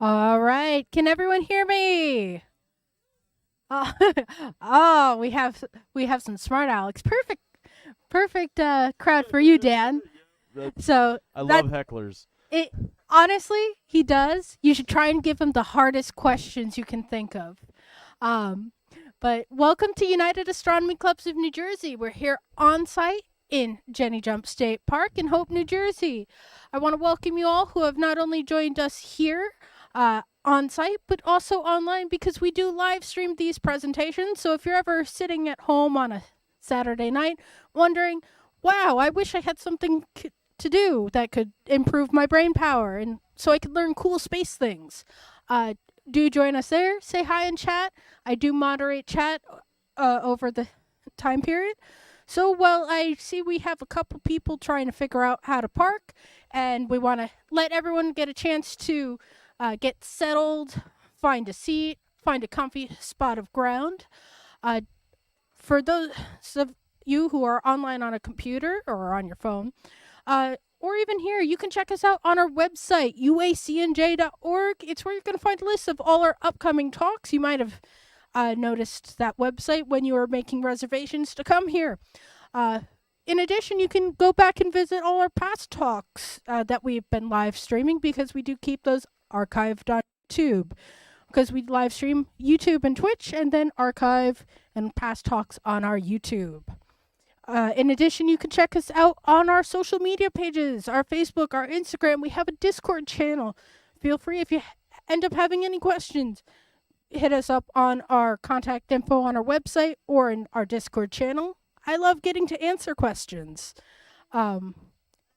All right. Can everyone hear me? Oh, oh, we have some smart Alex. Perfect crowd for you, Dan. So I that love hecklers. it honestly, he does. You should try and give him the hardest questions you can think of. Um, but welcome to United Astronomy Clubs of New Jersey. We're here on site in Jenny Jump State Park in Hope, New Jersey. I want to welcome you all who have not only joined us here on site, but also online because we do live stream these presentations. So if you're ever sitting at home on a Saturday night wondering, wow, I wish I had something to do that could improve my brain power and so I could learn cool space things, do join us there. Say hi in chat. I do moderate chat over the time period. So, well, I see we have a couple people trying to figure out how to park, and we want to let everyone get a chance to get settled, find a seat, find a comfy spot of ground. For those of you who are online on a computer or on your phone, or even here, you can check us out on our website, uacnj.org. It's where you're going to find a list of all our upcoming talks. You might have noticed that website when you were making reservations to come here. In addition, you can go back and visit all our past talks that we've been live streaming because we do keep those archived on YouTube. Because we live stream YouTube and Twitch and then archive and past talks on our YouTube. In addition, you can check us out on our social media pages, our Facebook, our Instagram. We have a Discord channel. Feel free if you end up having any questions, hit us up on our contact info on our website or in our Discord channel. I love getting to answer questions.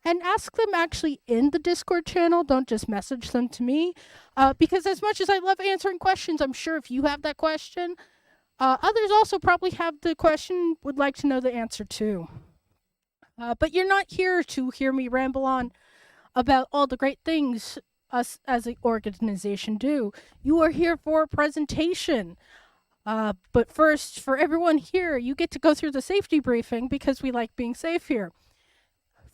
And ask them actually in the Discord channel. Don't just message them to me. Because as much as I love answering questions, I'm sure if you have that question, others also probably have the question, would like to know the answer too. But you're not here to hear me ramble on about all the great things us as an organization do. You are here for a presentation. But first, for everyone here, you get to go through the safety briefing because we like being safe here.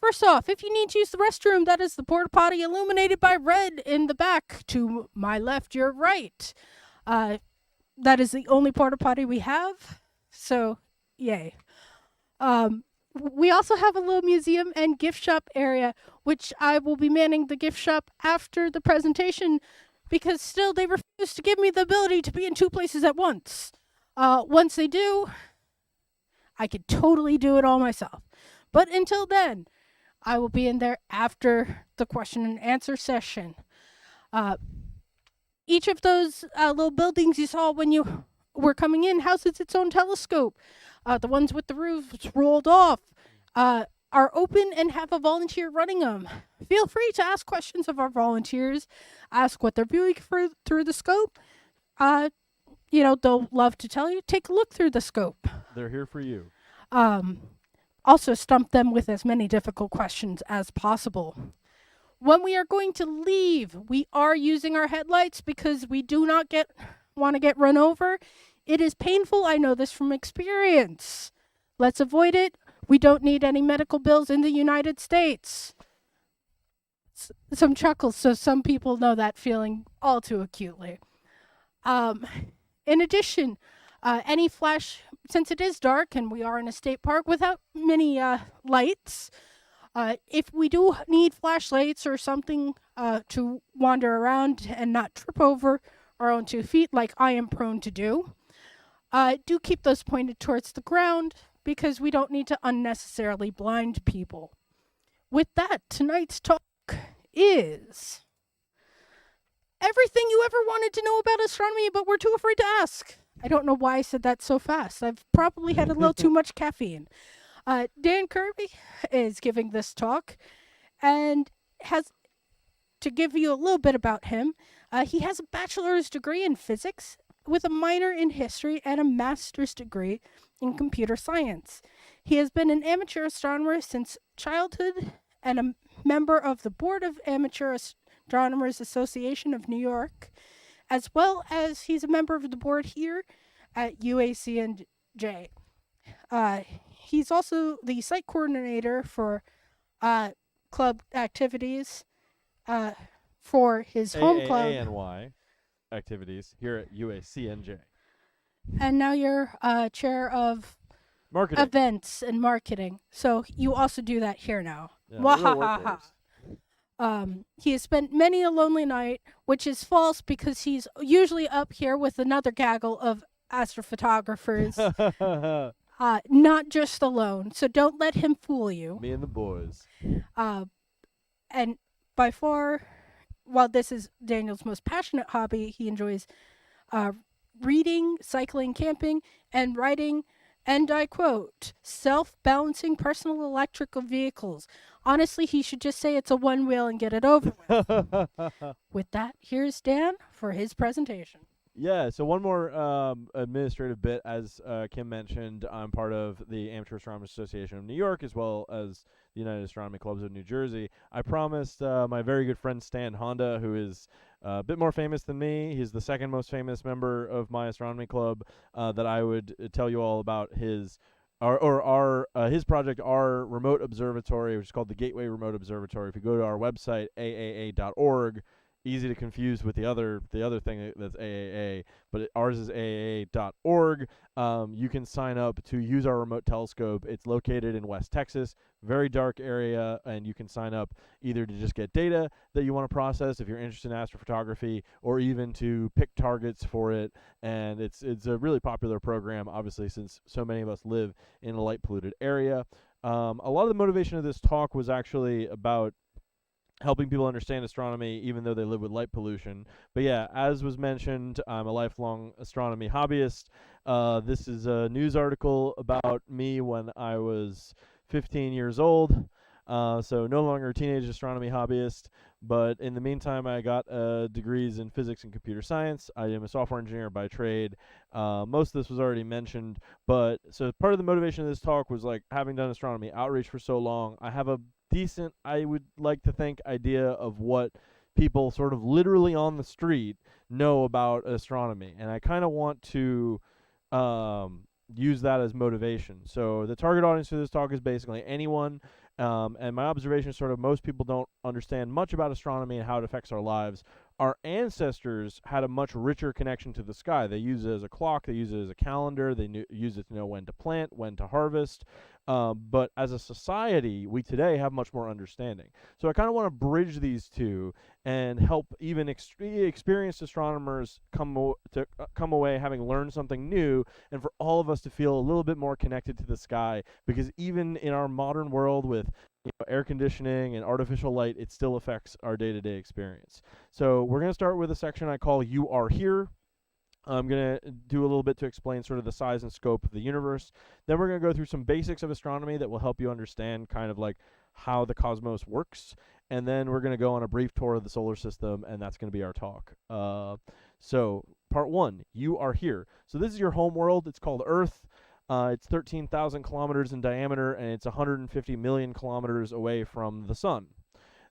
First off, if you need to use the restroom, that is the porta potty illuminated by red in the back to my left, your right. That is the only porta potty we have, so yay. We also have a little museum and gift shop area, which I will be manning the gift shop after the presentation because still they refuse to give me the ability to be in two places at once. Once they do, I could totally do it all myself. But until then, I will be in there after the question and answer session. Each of those little buildings you saw when you were coming in houses its own telescope. The ones with the roofs rolled off are open and have a volunteer running them. Feel free to ask questions of our volunteers. Ask what they're viewing through the scope. They'll love to tell you. Take a look through the scope. They're here for you. Also, stump them with as many difficult questions as possible. When we are going to leave, we are using our headlights because we do not want to get run over. It is painful. I know this from experience. Let's avoid it. We don't need any medical bills in the United States. Some chuckles, so some people know that feeling all too acutely. In addition, any flash, since it is dark and we are in a state park without many lights, if we do need flashlights or something to wander around and not trip over our own 2 feet like I am prone to do keep those pointed towards the ground because we don't need to unnecessarily blind people. With that, tonight's talk is everything you ever wanted to know about astronomy but were too afraid to ask. I don't know why I said that so fast. I've probably had a little too much caffeine. Dan Kirby is giving this talk and has to give you a little bit about him. He has a bachelor's degree in physics with a minor in history and a master's degree in computer science. He has been an amateur astronomer since childhood and a member of the Board of Amateur Astronomers Association of New York, as well as he's a member of the board here at UACNJ. He's also the site coordinator for club activities for his home club. AANY activities here at UACNJ. And now you're chair of Marketing. events and marketing. So you also do that here now. Yeah, Wahahaha. He has spent many a lonely night, which is false because he's usually up here with another gaggle of astrophotographers. Not just alone, so don't let him fool you. Me and the boys. And by far, while this is Daniel's most passionate hobby, he enjoys reading, cycling, camping, and riding, and I quote, self-balancing personal electrical vehicles. Honestly, he should just say it's a one-wheel and get it over with. With that, here's Dan for his presentation. Yeah, so one more administrative bit. As Kim mentioned, I'm part of the Amateur Astronomers Association of New York as well as the United Astronomy Clubs of New Jersey. I promised my very good friend Stan Honda, who is a bit more famous than me, he's the second most famous member of my astronomy club, that I would tell you all about his his project, our remote observatory, which is called the Gateway Remote Observatory. If you go to our website, aaa.org, easy to confuse with the other thing that's AAA, but ours is aaa.org. You can sign up to use our remote telescope. It's located in West Texas, very dark area, and you can sign up either to just get data that you want to process if you're interested in astrophotography, or even to pick targets for it. And it's a really popular program, obviously, since so many of us live in a light polluted area. A lot of the motivation of this talk was actually about helping people understand astronomy even though they live with light pollution. But yeah, as was mentioned, I'm a lifelong astronomy hobbyist. This is a news article about me when I was 15 years old. So no longer a teenage astronomy hobbyist, but in the meantime I got degrees in physics and computer science. I am a software engineer by trade. Most of this was already mentioned, but so part of the motivation of this talk was like having done astronomy outreach for so long, I have a decent, I would like to think, idea of what people sort of literally on the street know about astronomy. And I kind of want to um, use that as motivation. So the target audience for this talk is basically anyone. And my observation is sort of most people don't understand much about astronomy and how it affects our lives. Our ancestors had a much richer connection to the sky. They use it as a clock, they use it as a calendar, they use it to know when to plant, when to harvest. But as a society, we today have much more understanding. So I kind of want to bridge these two and help even experienced astronomers come away having learned something new, and for all of us to feel a little bit more connected to the sky. Because even in our modern world with air conditioning and artificial light, it still affects our day-to-day experience. So we're going to start with a section I call "You Are Here." I'm going to do a little bit to explain sort of the size and scope of the universe. Then we're going to go through some basics of astronomy that will help you understand kind of like how the cosmos works. And then we're going to go on a brief tour of the solar system, and that's going to be our talk. So part one, you are here. So this is your home world. It's called Earth. It's 13,000 kilometers in diameter, and it's 150 million kilometers away from the sun.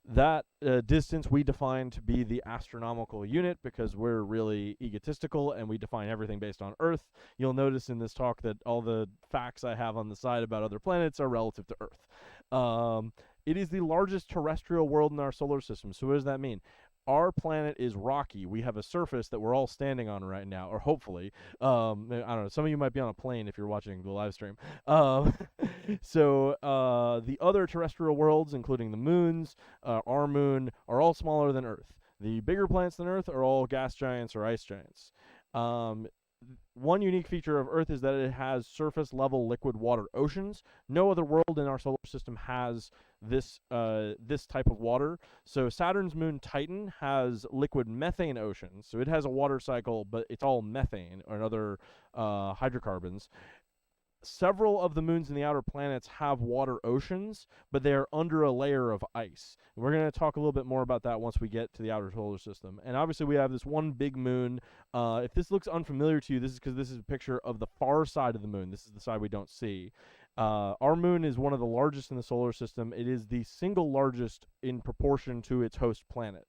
That distance we define to be the astronomical unit because we're really egotistical and we define everything based on Earth. You'll notice in this talk that all the facts I have on the side about other planets are relative to Earth. It is the largest terrestrial world in our solar system. So what does that mean? Our planet is rocky. We have a surface that we're all standing on right now, or hopefully. I don't know. Some of you might be on a plane if you're watching the live stream. So the other terrestrial worlds, including the moons, our moon, are all smaller than Earth. The bigger planets than Earth are all gas giants or ice giants. One unique feature of Earth is that it has surface level liquid water oceans. No other world in our solar system has this type of water. So Saturn's moon Titan has liquid methane oceans. So it has a water cycle, but it's all methane or other hydrocarbons. Several of the moons in the outer planets have water oceans, but they are under a layer of ice. And we're going to talk a little bit more about that once we get to the outer solar system. And obviously we have this one big moon. If this looks unfamiliar to you, this is because this is a picture of the far side of the moon. This is the side we don't see. Our moon is one of the largest in the solar system. It is the single largest in proportion to its host planet.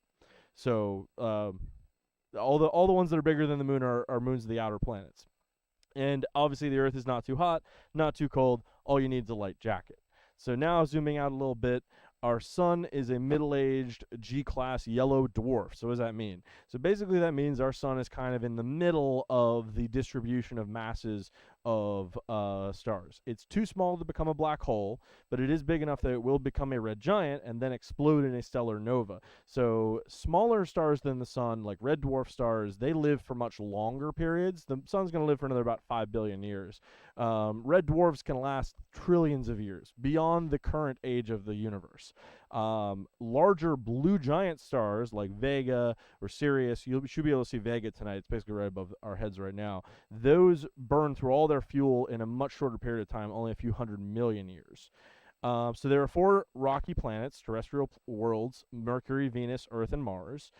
So all the ones that are bigger than the moon are moons of the outer planets. And obviously the Earth is not too hot, not too cold. All you need is a light jacket. So now zooming out a little bit, our sun is a middle-aged G-class yellow dwarf. So what does that mean? So basically that means our sun is kind of in the middle of the distribution of masses of stars. It's too small to become a black hole, but it is big enough that it will become a red giant and then explode in a stellar nova. So smaller stars than the sun, like red dwarf stars, they live for much longer periods. The sun's going to live for another about 5 billion years. Red dwarfs can last trillions of years, beyond the current age of the universe. Larger blue giant stars like Vega or Sirius, you should be able to see Vega tonight. It's basically right above our heads right now. Those burn through all their fuel in a much shorter period of time, only a few 100 million years. So there are 4 rocky planets, terrestrial worlds: Mercury, Venus, Earth, and Mars.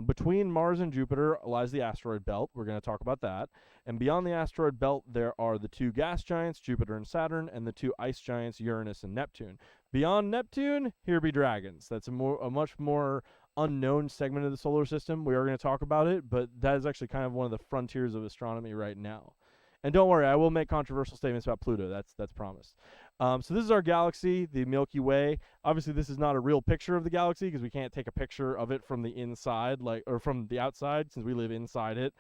Between Mars and Jupiter lies the asteroid belt. We're going to talk about that. And beyond the asteroid belt, there are the 2 gas giants, Jupiter and Saturn, and the 2 ice giants, Uranus and Neptune. Beyond Neptune, here be dragons. That's a much more unknown segment of the solar system. We are going to talk about it, but that is actually kind of one of the frontiers of astronomy right now. And don't worry, I will make controversial statements about Pluto. That's promised. So this is our galaxy, the Milky Way. Obviously, this is not a real picture of the galaxy because we can't take a picture of it from the inside, or from the outside, since we live inside it.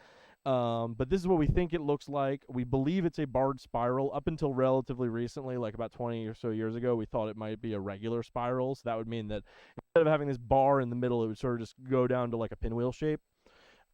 But this is what we think it looks like. We believe it's a barred spiral. Up until relatively recently, like about 20 or so years ago, we thought it might be a regular spiral. So that would mean that instead of having this bar in the middle, it would sort of just go down to like a pinwheel shape.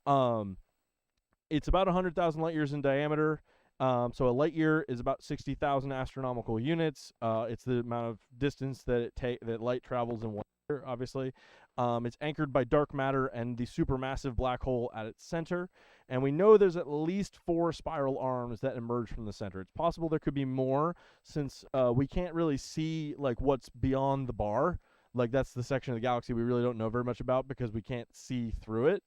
It's about 100,000 light years in diameter. So a light year is about 60,000 astronomical units. It's the amount of distance that that light travels in 1 year, obviously. It's anchored by dark matter and the supermassive black hole at its center. And we know there's at least 4 spiral arms that emerge from the center. It's possible there could be more, since we can't really see like what's beyond the bar. Like that's the section of the galaxy we really don't know very much about because we can't see through it.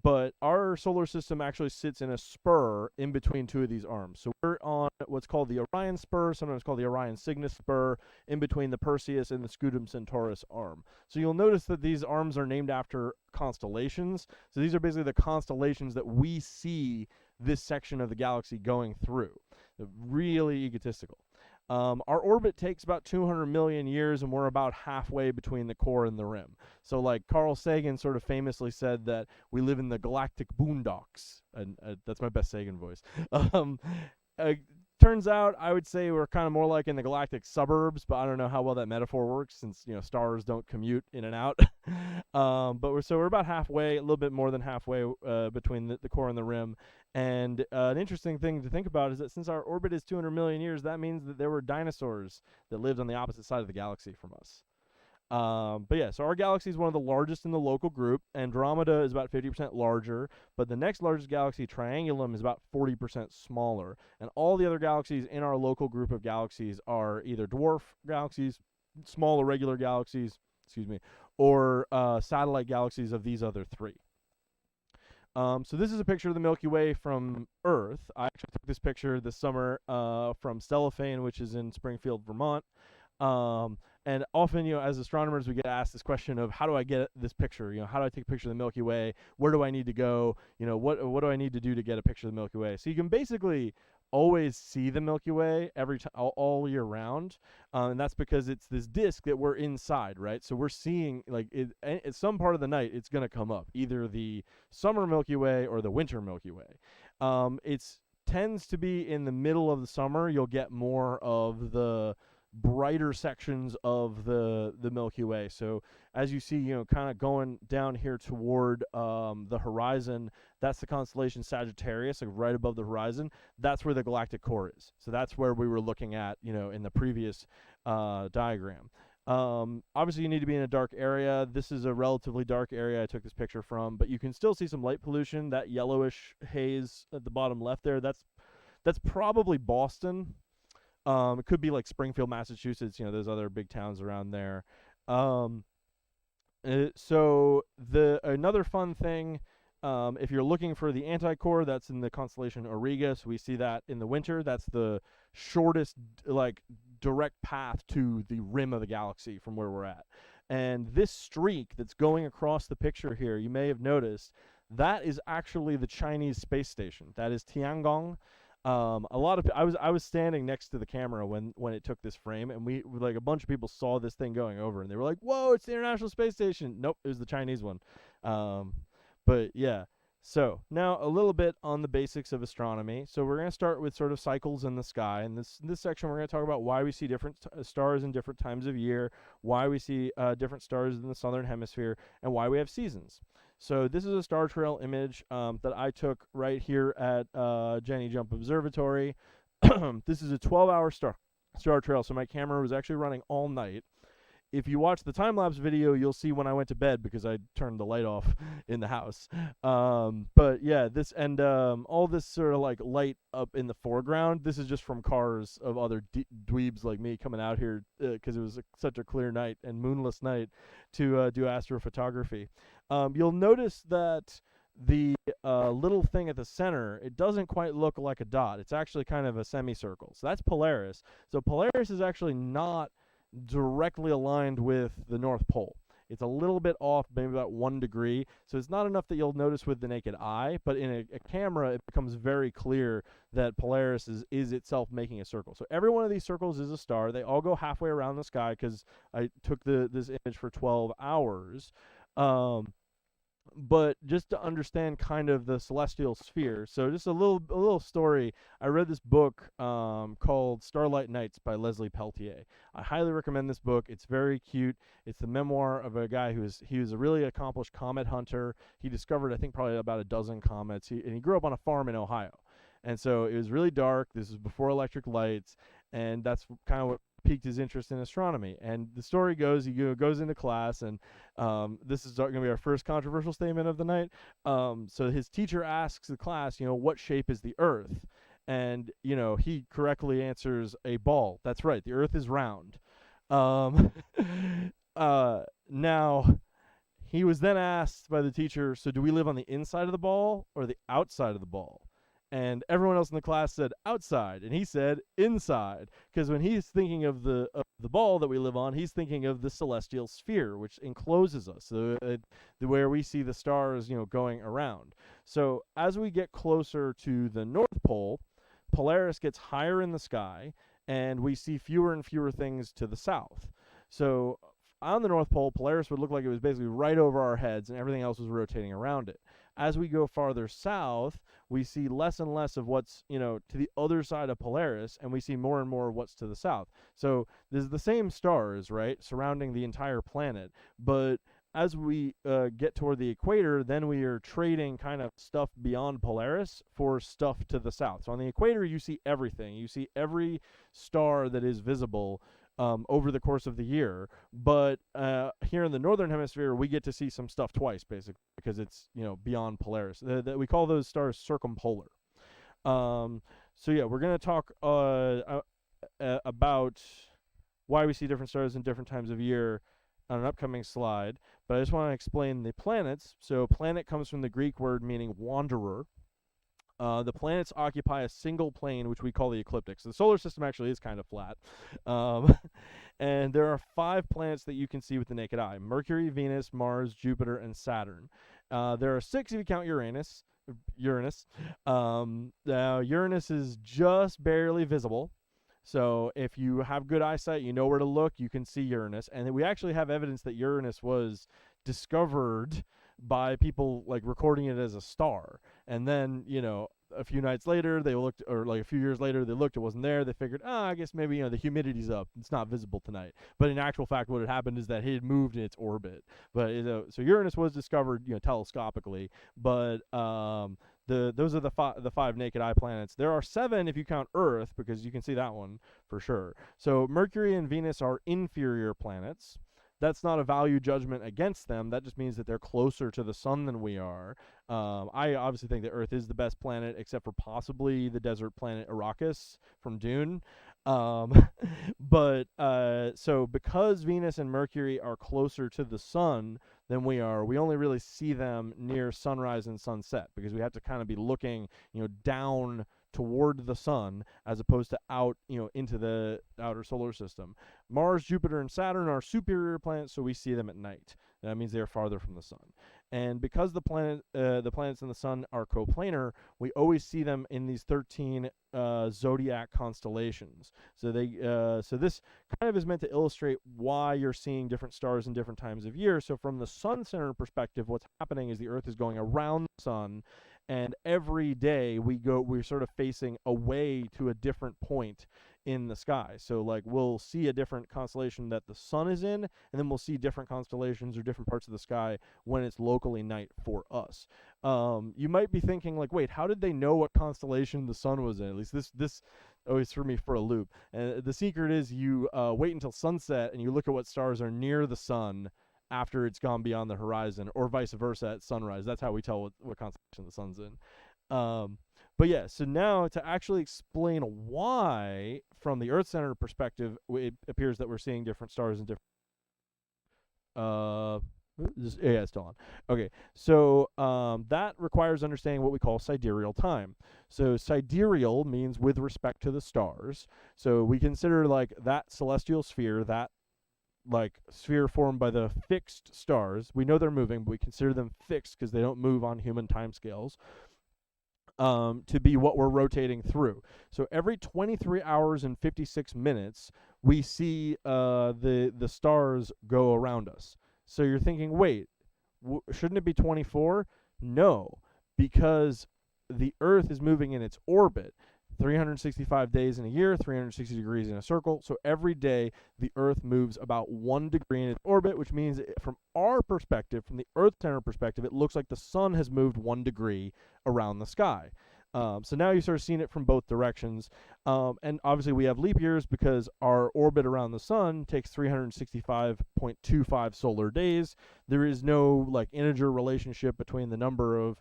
But our solar system actually sits in a spur in between 2 of these arms. So we're on what's called the Orion spur, sometimes called the Orion Cygnus spur, in between the Perseus and the Scutum Centaurus arm. So you'll notice that these arms are named after constellations. So these are basically the constellations that we see this section of the galaxy going through. Really egotistical. Our orbit takes about 200 million years, and we're about halfway between the core and the rim. So, like Carl Sagan sort of famously said that we live in the galactic boondocks, and that's my best Sagan voice. Um, uh, Turns out, I would say we're kind of more like in the galactic suburbs, but I don't know how well that metaphor works since stars don't commute in and out. But we're about halfway, a little bit more than halfway between the core and the rim. And an interesting thing to think about is that since our orbit is 200 million years, that means that there were dinosaurs that lived on the opposite side of the galaxy from us. But yeah, so our galaxy is one of the largest in the local group. Andromeda is about 50% larger, but the next largest galaxy, Triangulum, is about 40% smaller. And all the other galaxies in our local group of galaxies are either dwarf galaxies, small irregular galaxies, or satellite galaxies of these other three. So this is a picture of the Milky Way from Earth. I actually took this picture this summer from Stellafane, which is in Springfield, Vermont. And often, as astronomers, we get asked this question of how do I get this picture? How do I take a picture of the Milky Way? Where do I need to go? What do I need to do to get a picture of the Milky Way? So you can basically always see the Milky Way every time, all year round, and that's because it's this disk that we're inside, right? So we're seeing at some part of the night it's going to come up, either the summer Milky Way or the winter Milky Way. It's tends to be in the middle of the summer. You'll get more of the brighter sections of the Milky Way. So as you see, kind of going down here toward the horizon, that's the constellation Sagittarius, like right above the horizon. That's where the galactic core is. So that's where we were looking at, in the previous diagram. Obviously, you need to be in a dark area. This is a relatively dark area I took this picture from, but you can still see some light pollution. That yellowish haze at the bottom left there, that's probably Boston. It could be like Springfield, Massachusetts, those other big towns around there. So another fun thing, if you're looking for the anti-core, that's in the constellation Auriga. So we see that in the winter. That's the shortest direct path to the rim of the galaxy from where we're at. And this streak that's going across the picture here, you may have noticed, that is actually the Chinese space station. That is Tiangong. I was standing next to the camera when it took this frame, and we a bunch of people saw this thing going over, and they were like, "Whoa, it's the International Space Station!" Nope, it was the Chinese one. But yeah. So now a little bit on the basics of astronomy. So we're going to start with sort of cycles in the sky. And this section, we're going to talk about why we see different stars in different times of year, why we see different stars in the southern hemisphere, and why we have seasons. So this is a star trail image that I took right here at Jenny Jump Observatory. This is a 12-hour star trail, so my camera was actually running all night. If you watch the time-lapse video, you'll see when I went to bed because I turned the light off in the house. But yeah, this and all this sort of light up in the foreground, this is just from cars of other dweebs like me coming out here because it was such a clear night and moonless night to do astrophotography. You'll notice that the little thing at the center, it doesn't quite look like a dot. It's actually kind of a semicircle. So that's Polaris. So Polaris is actually not directly aligned with the North Pole. It's a little bit off, maybe about 1 degree. So it's not enough that you'll notice with the naked eye, but in a camera, it becomes very clear that Polaris is itself making a circle. So every one of these circles is a star. They all go halfway around the sky because I took this image for 12 hours. But just to understand kind of the celestial sphere, so just a little story. I read this book called Starlight Nights by Leslie Peltier. I highly recommend this book. It's very cute. It's the memoir of a guy he was a really accomplished comet hunter. He discovered, I think, probably about a dozen comets. And he grew up on a farm in Ohio. And so it was really dark. This was before electric lights, and that's kind of what piqued his interest in astronomy. And the story goes, he goes into class, and this is going to be our first controversial statement of the night. So his teacher asks the class, what shape is the Earth? And, he correctly answers a ball. That's right, the Earth is round. Now, he was then asked by the teacher, so do we live on the inside of the ball or the outside of the ball? And everyone else in the class said outside, and he said inside, because when he's thinking of the ball that we live on, he's thinking of the celestial sphere, which encloses us, where we see the stars, going around. So as we get closer to the North Pole, Polaris gets higher in the sky, and we see fewer and fewer things to the south. So on the North Pole, Polaris would look like it was basically right over our heads, and everything else was rotating around it. As we go farther south, we see less and less of what's, to the other side of Polaris, and we see more and more of what's to the south. So there's the same stars, right, surrounding the entire planet, but as we get toward the equator, then we are trading kind of stuff beyond Polaris for stuff to the south. So on the equator, you see everything. You see every star that is visible over the course of the year. But here in the northern hemisphere, we get to see some stuff twice, basically, because it's, beyond Polaris. We call those stars circumpolar. So yeah, we're going to talk about why we see different stars in different times of year on an upcoming slide. But I just want to explain the planets. So planet comes from the Greek word meaning wanderer. The planets occupy a single plane, which we call the ecliptic. So the solar system actually is kind of flat. And there are 5 planets that you can see with the naked eye: Mercury, Venus, Mars, Jupiter, and Saturn. There are 6 if you count Uranus. Now, Uranus is just barely visible. So if you have good eyesight, you know where to look, you can see Uranus. And we actually have evidence that Uranus was discovered by people like recording it as a star. And then, a few nights later, they looked, or like a few years later, they looked, it wasn't there. They figured, I guess maybe, the humidity's up. It's not visible tonight. But in actual fact, what had happened is that it had moved in its orbit. But so Uranus was discovered, telescopically. But those are the 5 naked eye planets. There are 7 if you count Earth, because you can see that one for sure. So Mercury and Venus are inferior planets. That's not a value judgment against them. That just means that they're closer to the sun than we are. I obviously think that Earth is the best planet, except for possibly the desert planet Arrakis from Dune. But so because Venus and Mercury are closer to the sun than we are, we only really see them near sunrise and sunset, because we have to kind of be looking, down toward the sun as opposed to out, into the outer solar system. Mars, Jupiter, and Saturn are superior planets, so we see them at night. That means they are farther from the sun. And because the planets and the sun are coplanar, we always see them in these 13 zodiac constellations. So this kind of is meant to illustrate why you're seeing different stars in different times of year. So from the sun-centered perspective, what's happening is the Earth is going around the sun, and every day we're sort of facing away to a different point in the sky. So like we'll see a different constellation that the sun is in, and then we'll see different constellations or different parts of the sky when it's locally night for us. You might be thinking like, wait, how did they know what constellation the sun was in? At least this always threw me for a loop. And the secret is you wait until sunset and you look at what stars are near the sun after it's gone beyond the horizon, or vice versa at sunrise. That's how we tell what constellation the sun's in. But yeah, so now to actually explain why, from the Earth-centered perspective, it appears that we're seeing different stars in different... yeah, it's still on. Okay, so that requires understanding what we call sidereal time. So sidereal means with respect to the stars. So we consider like that celestial sphere, that like sphere formed by the fixed stars. We know they're moving, but we consider them fixed because they don't move on human timescales. To be what we're rotating through. So every 23 hours and 56 minutes, we see the stars go around us. So you're thinking, wait, shouldn't it be 24? No, because the Earth is moving in its orbit. 365 days in a year, 360 degrees in a circle. So every day, the Earth moves about 1 degree in its orbit, which means from our perspective, from the Earth-centered perspective, it looks like the sun has moved 1 degree around the sky. So now you sort of seen it from both directions. And obviously we have leap years because our orbit around the sun takes 365.25 solar days. There is no like integer relationship between the number of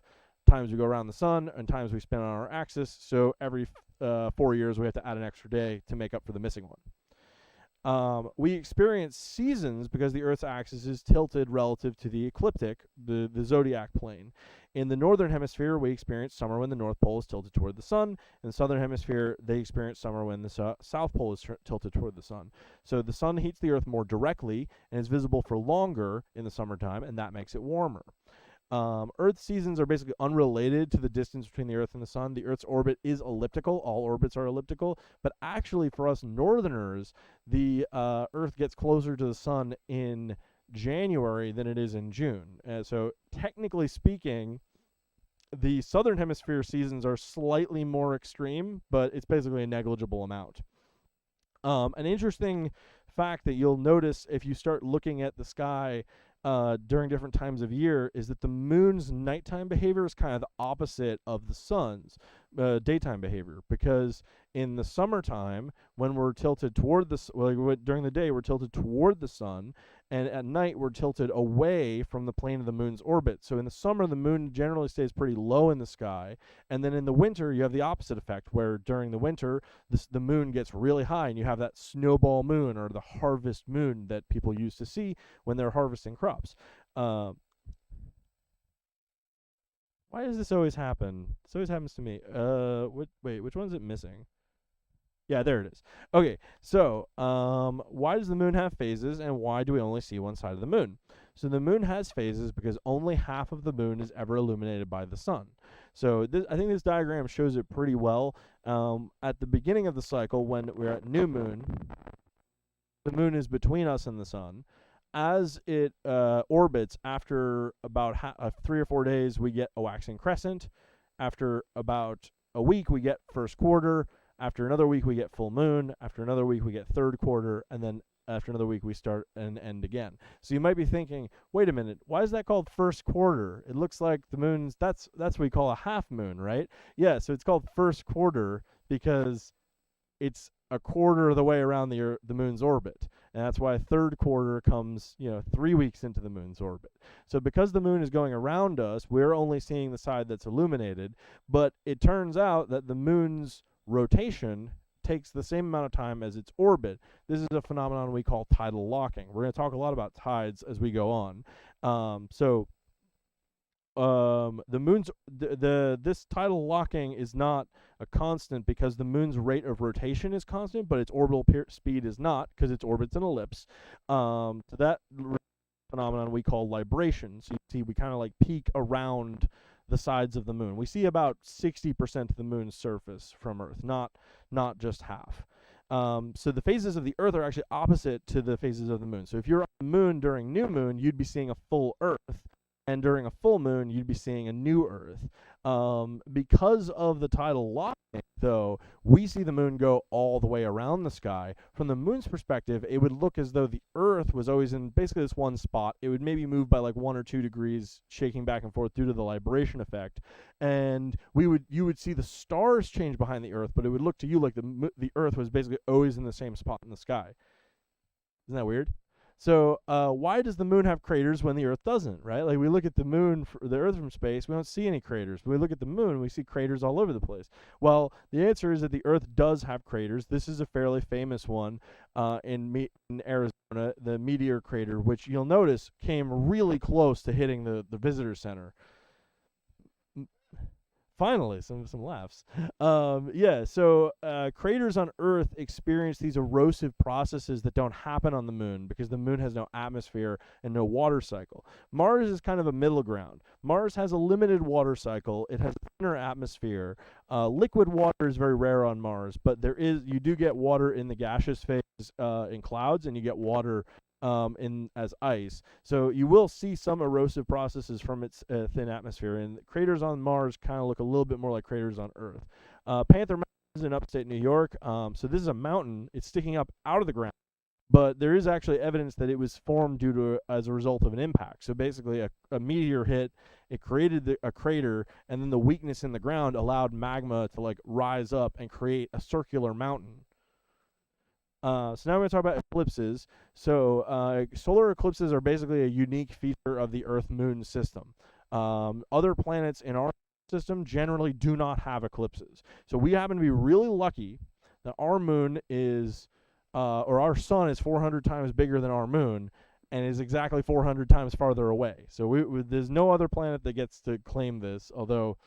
times we go around the sun and times we spend on our axis. So every 4 years we have to add an extra day to make up for the missing one. We experience seasons because the Earth's axis is tilted relative to the ecliptic, the zodiac plane. In the northern hemisphere, we experience summer when the North Pole is tilted toward the sun. In the southern hemisphere, they experience summer when the South Pole is tilted toward the sun. So the sun heats the Earth more directly and is visible for longer in the summertime, and that makes it warmer. Earth seasons are basically unrelated to the distance between the Earth and the Sun. The Earth's orbit is elliptical. All orbits are elliptical. But actually, for us northerners, the Earth gets closer to the Sun in January than it is in June. So technically speaking, the southern hemisphere seasons are slightly more extreme, but it's basically a negligible amount. An interesting fact that you'll notice if you start looking at the sky during different times of year is that the moon's nighttime behavior is kind of the opposite of the sun's daytime behavior, because in the summertime, when we're tilted toward during the day we're tilted toward the sun, and at night we're tilted away from the plane of the moon's orbit. So in the summer, the moon generally stays pretty low in the sky, and then in the winter you have the opposite effect, where during the winter the moon gets really high and you have that snowball moon, or the harvest moon that people used to see when they're harvesting crops. Why does this always happen? This always happens to me. Wait, which one is it missing? Yeah, there it is. Okay, so why does the moon have phases, and why do we only see one side of the moon? So the moon has phases because only half of the moon is ever illuminated by the sun. So I think this diagram shows it pretty well. At the beginning of the cycle, when we're at new moon, the moon is between us and the sun. As it orbits, after about 3 or 4 days, we get a waxing crescent. After about a week, we get first quarter. After another week, we get full moon. After another week, we get third quarter. And then after another week, we start and end again. So you might be thinking, wait a minute, why is that called first quarter? It looks like the moon's, that's what we call a half moon, right? Yeah, so it's called first quarter because it's a quarter of the way around the moon's orbit. And that's why third quarter comes, 3 weeks into the moon's orbit. So because the moon is going around us, we're only seeing the side that's illuminated. But it turns out that the moon's rotation takes the same amount of time as its orbit. This is a phenomenon we call tidal locking. We're going to talk a lot about tides as we go on. The moon's this tidal locking is not a constant because the moon's rate of rotation is constant, but its orbital speed is not, because its orbit's an ellipse. So that phenomenon we call libration. So you see we kind of like peak around the sides of the moon. We see about 60% of the moon's surface from Earth, not just half. So the phases of the Earth are actually opposite to the phases of the moon. So if you're on the moon during new moon, you'd be seeing a full Earth. And during a full moon, you'd be seeing a new Earth. Because of the tidal locking, though, we see the moon go all the way around the sky. From the moon's perspective, it would look as though the Earth was always in basically this one spot. It would maybe move by like 1 or 2 degrees, shaking back and forth due to the libration effect. And you would see the stars change behind the Earth, but it would look to you like the Earth was basically always in the same spot in the sky. Isn't that weird? So why does the moon have craters when the Earth doesn't, right? Like we look at the moon, the Earth from space, we don't see any craters. When we look at the moon, we see craters all over the place. Well, the answer is that the Earth does have craters. This is a fairly famous one in Arizona, the Meteor Crater, which you'll notice came really close to hitting the visitor center. Finally, some laughs. So craters on Earth experience these erosive processes that don't happen on the moon because the moon has no atmosphere and no water cycle. Mars is kind of a middle ground. Mars has a limited water cycle. It has a thinner atmosphere. Liquid water is very rare on Mars, but you do get water in the gaseous phase in clouds, and you get water as ice. So you will see some erosive processes from its thin atmosphere, and craters on Mars kind of look a little bit more like craters on Earth. Panther Mountain is in upstate New York. So this is a mountain. It's sticking up out of the ground, but there is actually evidence that it was formed as a result of an impact. So basically a meteor hit, it created a crater, and then the weakness in the ground allowed magma to like rise up and create a circular mountain. So now we're going to talk about eclipses. So solar eclipses are basically a unique feature of the Earth-Moon system. Other planets in our system generally do not have eclipses. So we happen to be really lucky that our moon is or our sun is 400 times bigger than our moon, and is exactly 400 times farther away. So there's no other planet that gets to claim this, although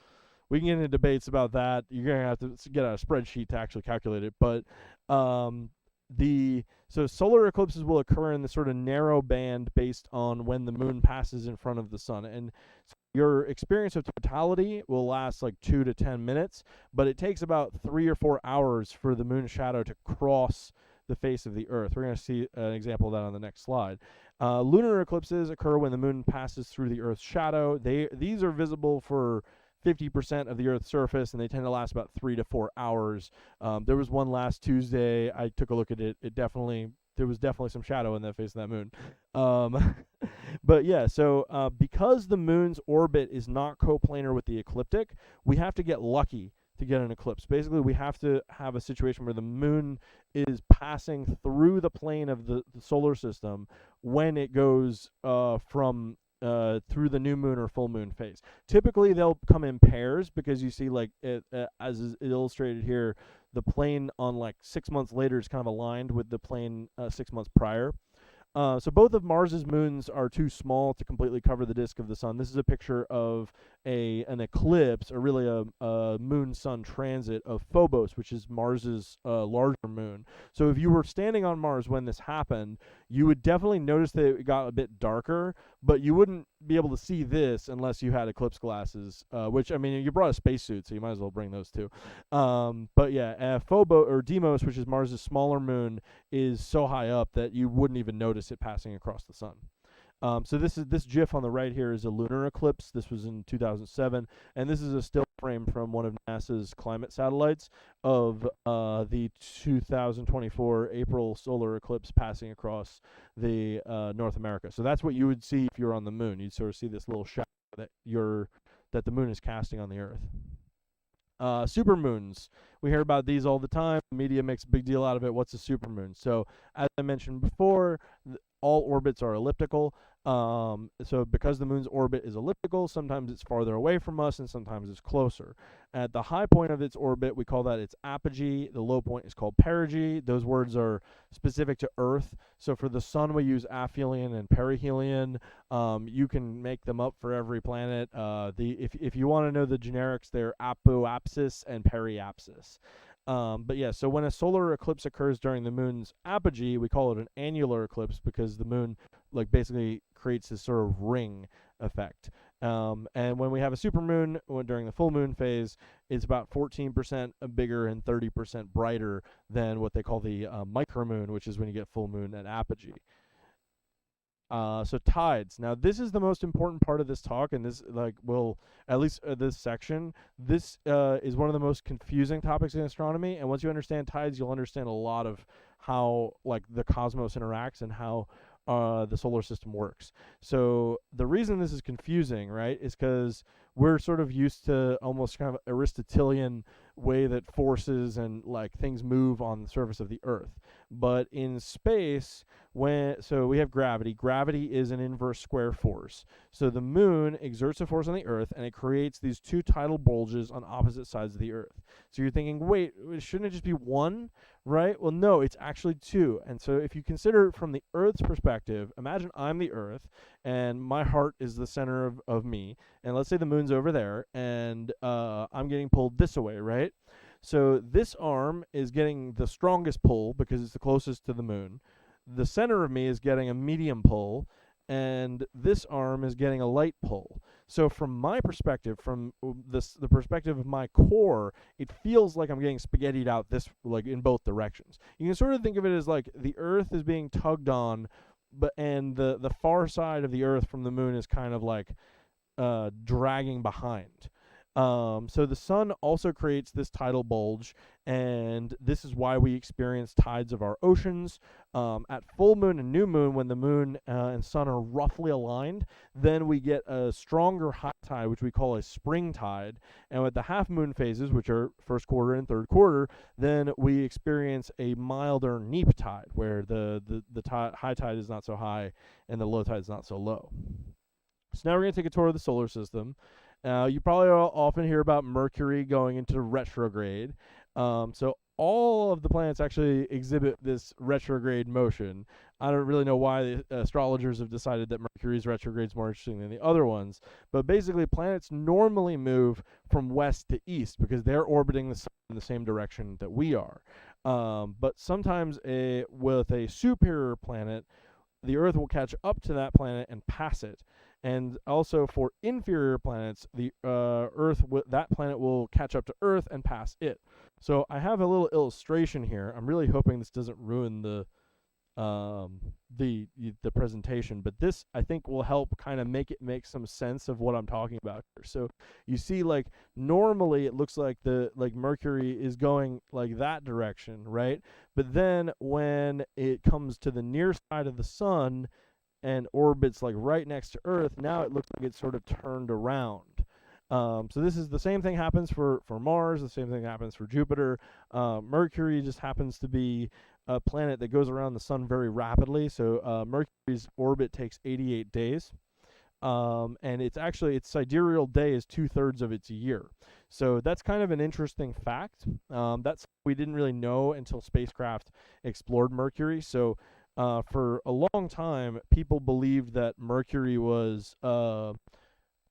we can get into debates about that. You're going to have to get a spreadsheet to actually calculate it. But um, so solar eclipses will occur in this sort of narrow band based on when the moon passes in front of the sun. And so your experience of totality will last like 2 to 10 minutes, but it takes about 3 or 4 hours for the moon's shadow to cross the face of the Earth. We're going to see an example of that on the next slide. Lunar eclipses occur when the moon passes through the Earth's shadow. These are visible for 50% of the Earth's surface, and they tend to last about 3 to 4 hours. There was one last Tuesday. I took a look at it. There was definitely some shadow in the face of that moon. But yeah, so because the moon's orbit is not coplanar with the ecliptic, we have to get lucky to get an eclipse. Basically, we have to have a situation where the moon is passing through the plane of the solar system when it goes from through the new moon or full moon phase. Typically, they'll come in pairs because you see, like, as is illustrated here, the plane on like 6 months later is kind of aligned with the plane 6 months prior. So both of Mars's moons are too small to completely cover the disk of the sun. This is a picture of an eclipse, or really a moon-sun transit of Phobos, which is Mars's larger moon. So if you were standing on Mars when this happened, you would definitely notice that it got a bit darker, but you wouldn't be able to see this unless you had eclipse glasses, which, I mean, you brought a spacesuit, so you might as well bring those too. But yeah, Phobos, or Deimos, which is Mars's smaller moon, is so high up that you wouldn't even notice it passing across the sun. So this GIF on the right here is a lunar eclipse. This was in 2007, and this is a still frame from one of NASA's climate satellites of the 2024 April solar eclipse passing across the North America. So that's what you would see if you're on the moon. You'd sort of see this little shadow that the moon is casting on the Earth. Supermoons. We hear about these all the time. The media makes a big deal out of it. What's a supermoon? So, as I mentioned before, all orbits are elliptical. So because the moon's orbit is elliptical, sometimes it's farther away from us and sometimes it's closer. At the high point of its orbit, we call that its apogee. The low point is called perigee. Those words are specific to Earth. So for the sun, we use aphelion and perihelion. You can make them up for every planet. If you want to know the generics, they're apoapsis and periapsis. But yeah, so when a solar eclipse occurs during the moon's apogee, we call it an annular eclipse because the moon, like, basically creates this sort of ring effect. And when we have a supermoon during the full moon phase, it's about 14% bigger and 30% brighter than what they call the micromoon, which is when you get full moon at apogee. So tides. Now, this is the most important part of this talk, and this, like, will, at least this section, this is one of the most confusing topics in astronomy. And once you understand tides, you'll understand a lot of how, like, the cosmos interacts and how the solar system works. So the reason this is confusing, right, is because we're sort of used to almost kind of Aristotelian way that forces and, like, things move on the surface of the Earth. But in space, so we have gravity. Gravity is an inverse square force. So the moon exerts a force on the Earth, and it creates these two tidal bulges on opposite sides of the Earth. So you're thinking, wait, shouldn't it just be one, right? Well, no, it's actually two. And so if you consider it from the Earth's perspective, imagine I'm the Earth, and my heart is the center of me. And let's say the moon's over there, and I'm getting pulled this way, right? So this arm is getting the strongest pull because it's the closest to the moon. The center of me is getting a medium pull, and this arm is getting a light pull. So from my perspective, from the perspective of my core, it feels like I'm getting spaghettied out like in both directions. You can sort of think of it as like the Earth is being tugged on, and the far side of the Earth from the moon is kind of like dragging behind. So the sun also creates this tidal bulge, and this is why we experience tides of our oceans. At full moon and new moon, when the moon and sun are roughly aligned, then we get a stronger high tide, which we call a spring tide. And with the half moon phases, which are first quarter and third quarter, then we experience a milder neap tide, where the high tide is not so high and the low tide is not so low. So now we're going to take a tour of the solar system. You probably often hear about Mercury going into retrograde. So all of the planets actually exhibit this retrograde motion. I don't really know why the astrologers have decided that Mercury's retrograde is more interesting than the other ones, but basically planets normally move from west to east because they're orbiting the sun in the same direction that we are. But sometimes with a superior planet, the Earth will catch up to that planet and pass it. And also for inferior planets, the that planet will catch up to Earth and pass it. So I have a little illustration here. I'm really hoping this doesn't ruin um, the presentation, but this I think will help kind of make some sense of what I'm talking about here. So you see, like normally it looks like Mercury is going like that direction, right? But then when it comes to the near side of the sun and orbits like right next to Earth, now it looks like it's sort of turned around. So this is the same thing happens for Mars, the same thing happens for Jupiter. Mercury just happens to be a planet that goes around the sun very rapidly. So Mercury's orbit takes 88 days. And its sidereal day is 2/3 of its year. So that's kind of an interesting fact. That's we didn't really know until spacecraft explored Mercury. So for a long time, people believed that Mercury was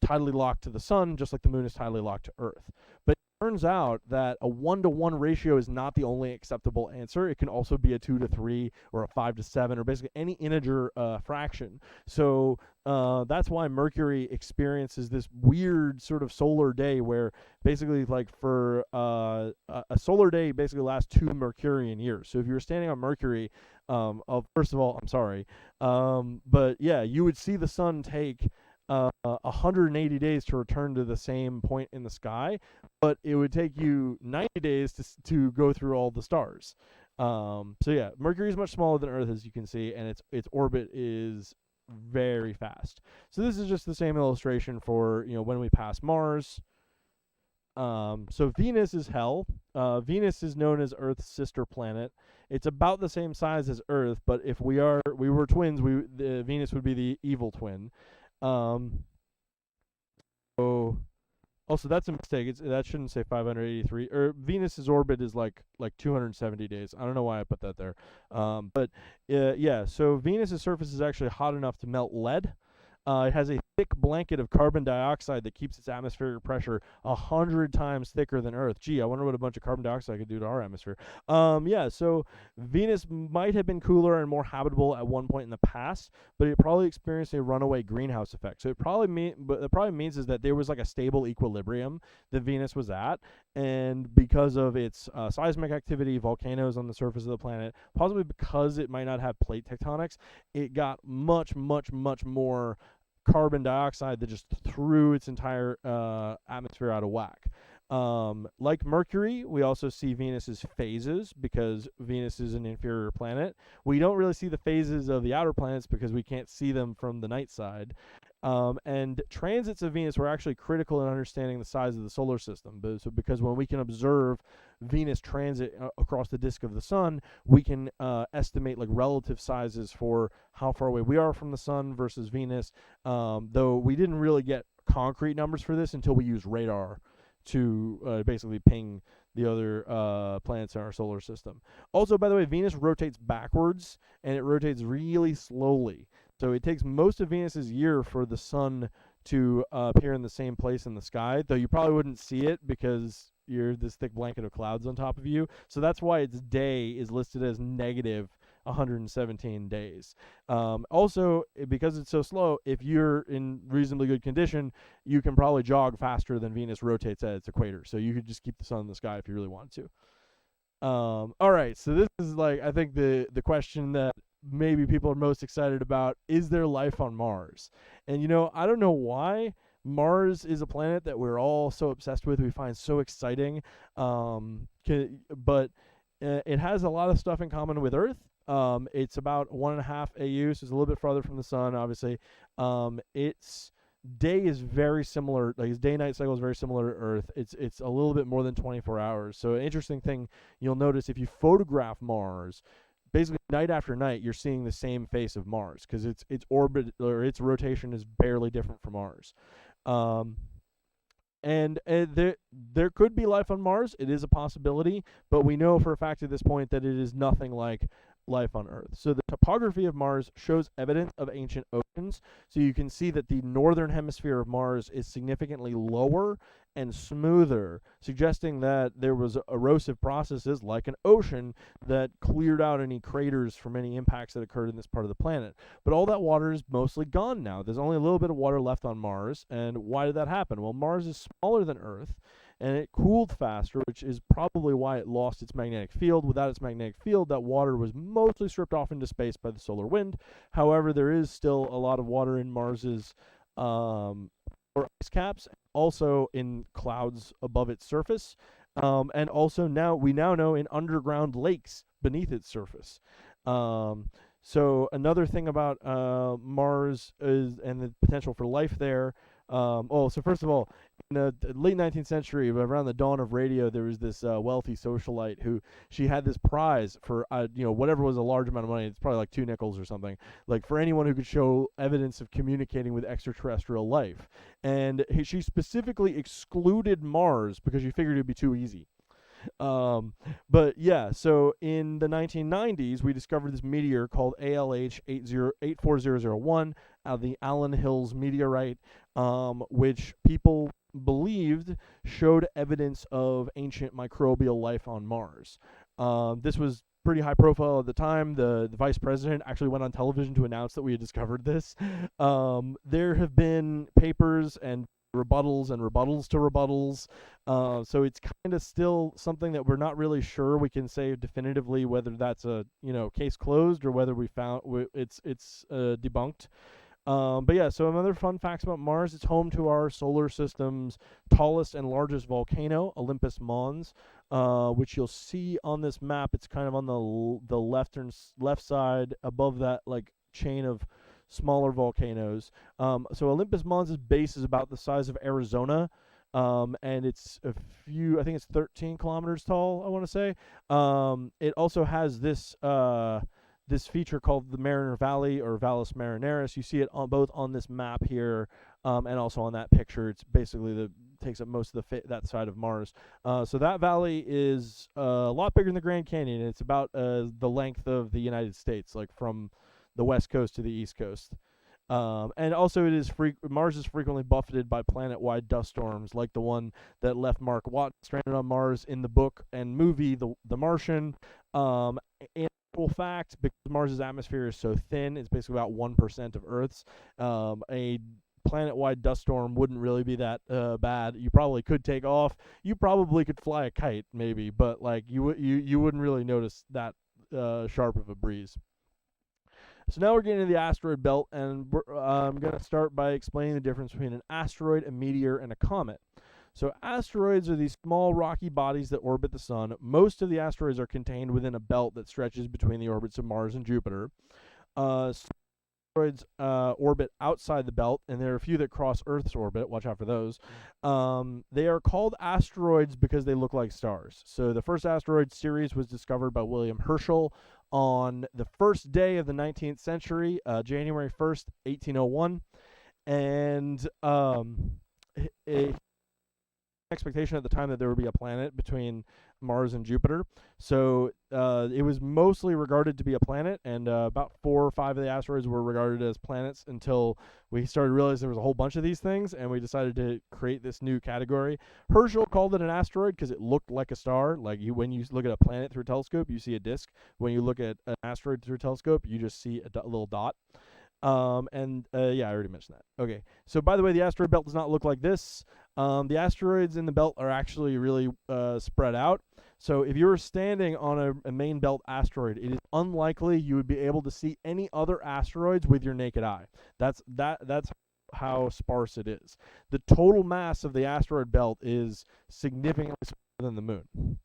tidally locked to the sun, just like the moon is tidally locked to Earth. But it turns out that a 1-to-1 ratio is not the only acceptable answer. It can also be a 2-to-3 or a 5-to-7 or basically any integer fraction. So that's why Mercury experiences this weird sort of solar day where basically like for a solar day basically lasts 2 Mercurian years. So if you were standing on Mercury, first of all, I'm sorry, but yeah, you would see the sun take 180 days to return to the same point in the sky, but it would take you 90 days to go through all the stars. So yeah, Mercury is much smaller than Earth, as you can see, and its orbit is very fast. So this is just the same illustration for when we pass Mars. So Venus is hell. Venus is known as Earth's sister planet. It's about the same size as Earth, but if we were twins, Venus would be the evil twin. So also that's a mistake. That shouldn't say 583. Or Venus's orbit is like 270 days. I don't know why I put that there. But yeah. So Venus's surface is actually hot enough to melt lead. It has a thick blanket of carbon dioxide that keeps its atmospheric pressure 100 times thicker than Earth. Gee, I wonder what a bunch of carbon dioxide could do to our atmosphere. Yeah, so Venus might have been cooler and more habitable at one point in the past, but it probably experienced a runaway greenhouse effect. So it probably means is that there was like a stable equilibrium that Venus was at, and because of its seismic activity, volcanoes on the surface of the planet, possibly because it might not have plate tectonics, it got much, much, much more carbon dioxide that just threw its entire atmosphere out of whack. Like Mercury, we also see Venus's phases because Venus is an inferior planet. We don't really see the phases of the outer planets because we can't see them from the night side. And transits of Venus were actually critical in understanding the size of the solar system. Because when we can observe Venus transit across the disk of the sun, we can estimate like relative sizes for how far away we are from the sun versus Venus. Though we didn't really get concrete numbers for this until we used radar to basically ping the other planets in our solar system. Also, by the way, Venus rotates backwards, and it rotates really slowly. So it takes most of Venus's year for the sun to appear in the same place in the sky, though you probably wouldn't see it because you're this thick blanket of clouds on top of you. So that's why its day is listed as negative 117 days. Also, because it's so slow, if you're in reasonably good condition, you can probably jog faster than Venus rotates at its equator. So you could just keep the sun in the sky if you really wanted to. All right, so this is like I think the question that maybe people are most excited about: is there life on Mars? And I don't know why Mars is a planet that we're all so obsessed with. We find so exciting, but it has a lot of stuff in common with Earth. It's about 1.5 AU, so it's a little bit farther from the sun, obviously. Its day is very similar, like its day-night cycle is very similar to Earth. It's a little bit more than 24 hours. So an interesting thing you'll notice if you photograph Mars, basically night after night, you're seeing the same face of Mars because its orbit or its rotation is barely different from ours. And there could be life on Mars. It is a possibility, but we know for a fact at this point that it is nothing like life on Earth. So the topography of Mars shows evidence of ancient oceans. So you can see that the northern hemisphere of Mars is significantly lower and smoother, suggesting that there was erosive processes like an ocean that cleared out any craters from any impacts that occurred in this part of the planet. But all that water is mostly gone now. There's only a little bit of water left on Mars. And why did that happen? Well, Mars is smaller than Earth, and it cooled faster, which is probably why it lost its magnetic field. Without its magnetic field, that water was mostly stripped off into space by the solar wind. However, there is still a lot of water in Mars's or ice caps, also in clouds above its surface, and also we now know in underground lakes beneath its surface. So another thing about Mars is and the potential for life there. So first of all, in the late 19th century, around the dawn of radio, there was this wealthy socialite who she had this prize for whatever was a large amount of money. It's probably like 2 nickels or something, like for anyone who could show evidence of communicating with extraterrestrial life. And she specifically excluded Mars because she figured it'd be too easy. But yeah, so in the 1990s, we discovered this meteor called ALH 84001 out of the Allen Hills meteorite, which people believed showed evidence of ancient microbial life on Mars. This was pretty high profile at the time. The vice president actually went on television to announce that we had discovered this. There have been papers and rebuttals and rebuttals to rebuttals. So it's kind of still something that we're not really sure we can say definitively whether that's a case closed or whether we found it's debunked. But yeah, so another fun facts about Mars: it's home to our solar system's tallest and largest volcano, Olympus Mons, which you'll see on this map. It's kind of on the left side above that like chain of smaller volcanoes. So Olympus Mons' base is about the size of Arizona, and it's I think it's 13 kilometers tall, I want to say. It also has this feature called the Mariner Valley, or Valles Marineris. You see it both on this map here, and also on that picture. It's basically takes up most of that side of Mars. So that valley is a lot bigger than the Grand Canyon. It's about the length of the United States, like from the west coast to the east coast. And also Mars is frequently buffeted by planet-wide dust storms, like the one that left Mark Watt stranded on Mars in the book and movie The Martian. In actual fact, because Mars's atmosphere is so thin, it's basically about 1% of Earth's, a planet-wide dust storm wouldn't really be that bad. You probably could take off. You probably could fly a kite, maybe, but like you wouldn't really notice that sharp of a breeze. So now we're getting into the asteroid belt, and I'm going to start by explaining the difference between an asteroid, a meteor, and a comet. So asteroids are these small rocky bodies that orbit the sun. Most of the asteroids are contained within a belt that stretches between the orbits of Mars and Jupiter. Asteroids orbit outside the belt, and there are a few that cross Earth's orbit. Watch out for those. They are called asteroids because they look like stars. So the first asteroid series was discovered by William Herschel on the first day of the 19th century, January 1st, 1801. And expectation at the time that there would be a planet between Mars and Jupiter. So it was mostly regarded to be a planet, and about 4 or 5 of the asteroids were regarded as planets until we started realizing there was a whole bunch of these things, and we decided to create this new category. Herschel called it an asteroid because it looked like a star. Like when you look at a planet through a telescope, you see a disk. When you look at an asteroid through a telescope, you just see a little dot. I already mentioned that. Okay, so by the way, the asteroid belt does not look like this. The asteroids in the belt are actually really spread out. So if you were standing on a main belt asteroid, it is unlikely you would be able to see any other asteroids with your naked eye. That's how sparse it is. The total mass of the asteroid belt is significantly smaller than the moon.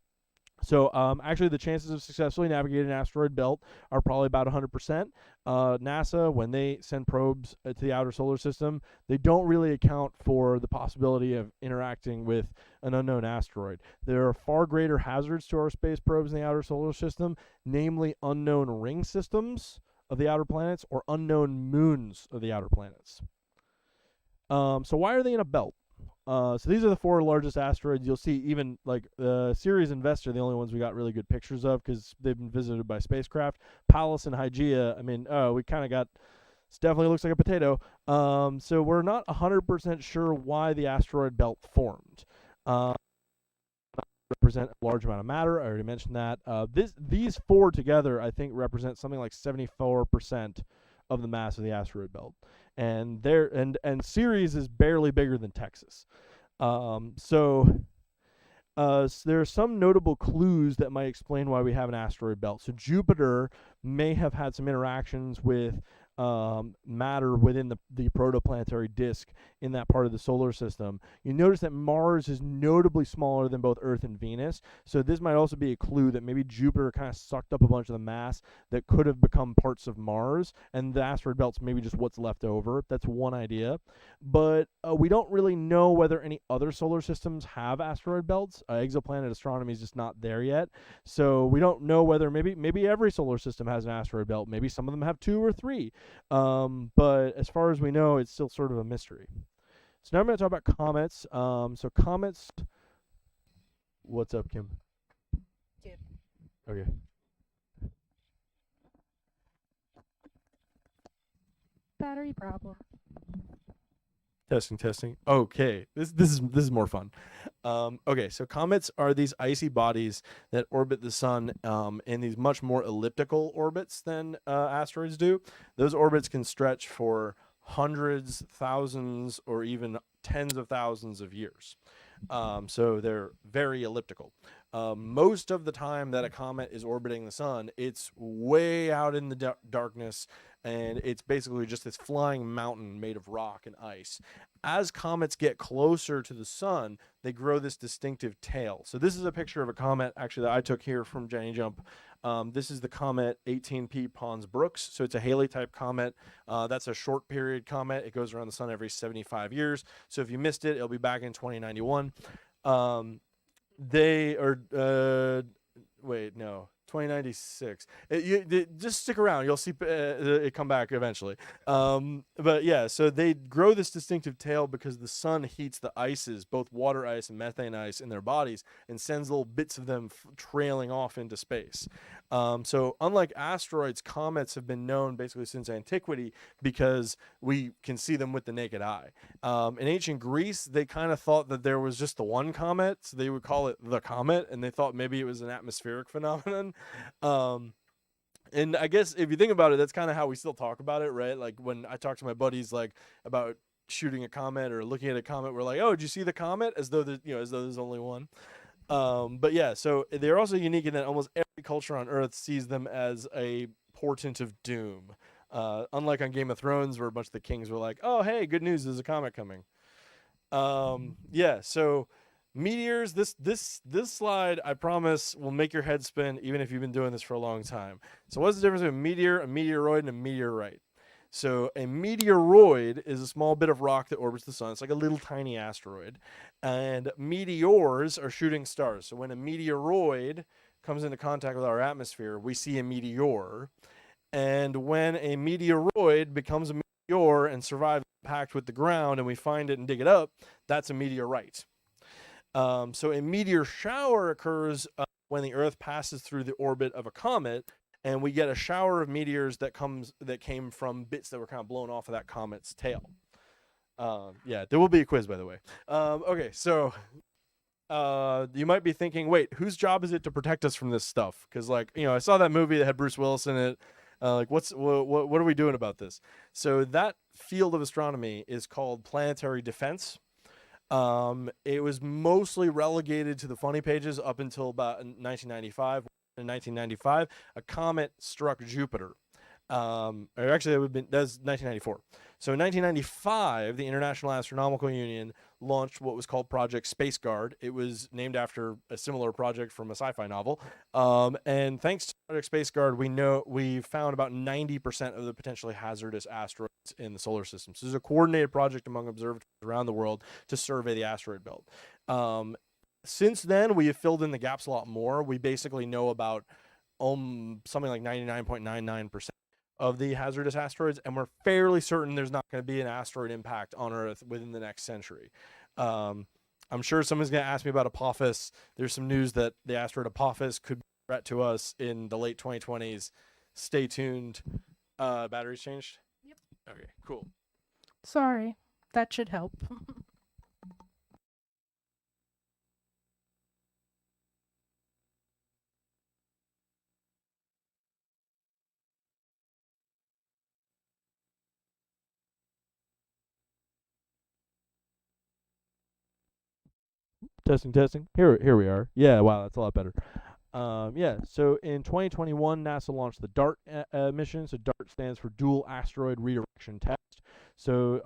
So actually, the chances of successfully navigating an asteroid belt are probably about 100%. NASA, when they send probes to the outer solar system, they don't really account for the possibility of interacting with an unknown asteroid. There are far greater hazards to our space probes in the outer solar system, namely unknown ring systems of the outer planets or unknown moons of the outer planets. So why are they in a belt? So these are the 4 largest asteroids. You'll see even like Ceres and Vesta are the only ones we got really good pictures of because they've been visited by spacecraft. Pallas and Hygeia, I mean, we kind of got. It definitely looks like a potato. So we're not 100% sure why the asteroid belt formed. Represent a large amount of matter. I already mentioned that. These 4 together, I think, represent something like 74% of the mass of the asteroid belt, and Ceres is barely bigger than Texas. So there are some notable clues that might explain why we have an asteroid belt. So Jupiter may have had some interactions with matter within the protoplanetary disk in that part of the solar system. You notice that Mars is notably smaller than both Earth and Venus, so this might also be a clue that maybe Jupiter kind of sucked up a bunch of the mass that could have become parts of Mars, and the asteroid belt's maybe just what's left over. That's one idea. But we don't really know whether any other solar systems have asteroid belts. Exoplanet astronomy is just not there yet, so we don't know whether maybe every solar system has an asteroid belt. Maybe some of them have 2 or 3. But as far as we know, it's still sort of a mystery. So now I'm going to talk about comets. So comets. What's up, Kim? Good. Okay. Battery problem. Testing. Okay, this is more fun. Okay, so comets are these icy bodies that orbit the sun in these much more elliptical orbits than asteroids do. Those orbits can stretch for hundreds, thousands, or even tens of thousands of years. So they're very elliptical. Most of the time that a comet is orbiting the sun, it's way out in the darkness, and it's basically just this flying mountain made of rock and ice. As comets get closer to the sun, they grow this distinctive tail. So this is a picture of a comet, actually, that I took here from Jenny Jump. This is the comet 18P Pons-Brooks. So it's a Halley-type comet. That's a short period comet. It goes around the sun every 75 years. So if you missed it, it'll be back in 2091. They are, wait, no. 2096. Just stick around. You'll see it come back eventually. But yeah, so they grow this distinctive tail because the sun heats the ices, both water ice and methane ice, in their bodies and sends little bits of them trailing off into space. So unlike asteroids, comets have been known basically since antiquity because we can see them with the naked eye. In ancient Greece, they kind of thought that there was just the one comet, so they would call it the comet, and they thought maybe it was an atmospheric phenomenon. And I guess if you think about it, that's kind of how we still talk about it, right? Like when I talk to my buddies like about shooting a comet or looking at a comet, we're like, "Oh, did you see the comet?" As though there's only one. But yeah, so they're also unique in that almost every culture on Earth sees them as a portent of doom. Unlike on Game of Thrones, where a bunch of the kings were like, "Oh, hey, good news, there's a comet coming." Yeah, so meteors. This slide, I promise, will make your head spin, even if you've been doing this for a long time. So, what's the difference between a meteor, a meteoroid, and a meteorite? So a meteoroid is a small bit of rock that orbits the sun. It's like a little tiny asteroid. And meteors are shooting stars. So when a meteoroid comes into contact with our atmosphere, we see a meteor. And when a meteoroid becomes a meteor and survives impact with the ground and we find it and dig it up, that's a meteorite. So a meteor shower occurs when the Earth passes through the orbit of a comet, and we get a shower of meteors that came from bits that were kind of blown off of that comet's tail. Yeah, there will be a quiz, by the way. Okay, so you might be thinking, wait, whose job is it to protect us from this stuff? Because, like, I saw that movie that had Bruce Willis in it. Like, what are we doing about this? So that field of astronomy is called planetary defense. It was mostly relegated to the funny pages up until about 1995. In 1995, a comet struck Jupiter. Or actually, that's 1994. So in 1995, the International Astronomical Union launched what was called Project Space Guard. It was named after a similar project from a sci-fi novel. And thanks to Project Space Guard, we found about 90% of the potentially hazardous asteroids in the solar system. So there's a coordinated project among observatories around the world to survey the asteroid belt. Since then, we have filled in the gaps a lot more. We basically know about something like 99.99% of the hazardous asteroids, and we're fairly certain there's not going to be an asteroid impact on Earth within the next century. I'm sure someone's going to ask me about Apophis. There's some news that the asteroid Apophis could be a threat to us in the late 2020s. Stay tuned. Batteries changed? Yep. Okay, cool. Sorry. That should help. Testing, testing. Here we are. Yeah, wow, that's a lot better. Yeah, so in 2021, NASA launched the DART mission. So DART stands for Dual Asteroid Redirection Test. So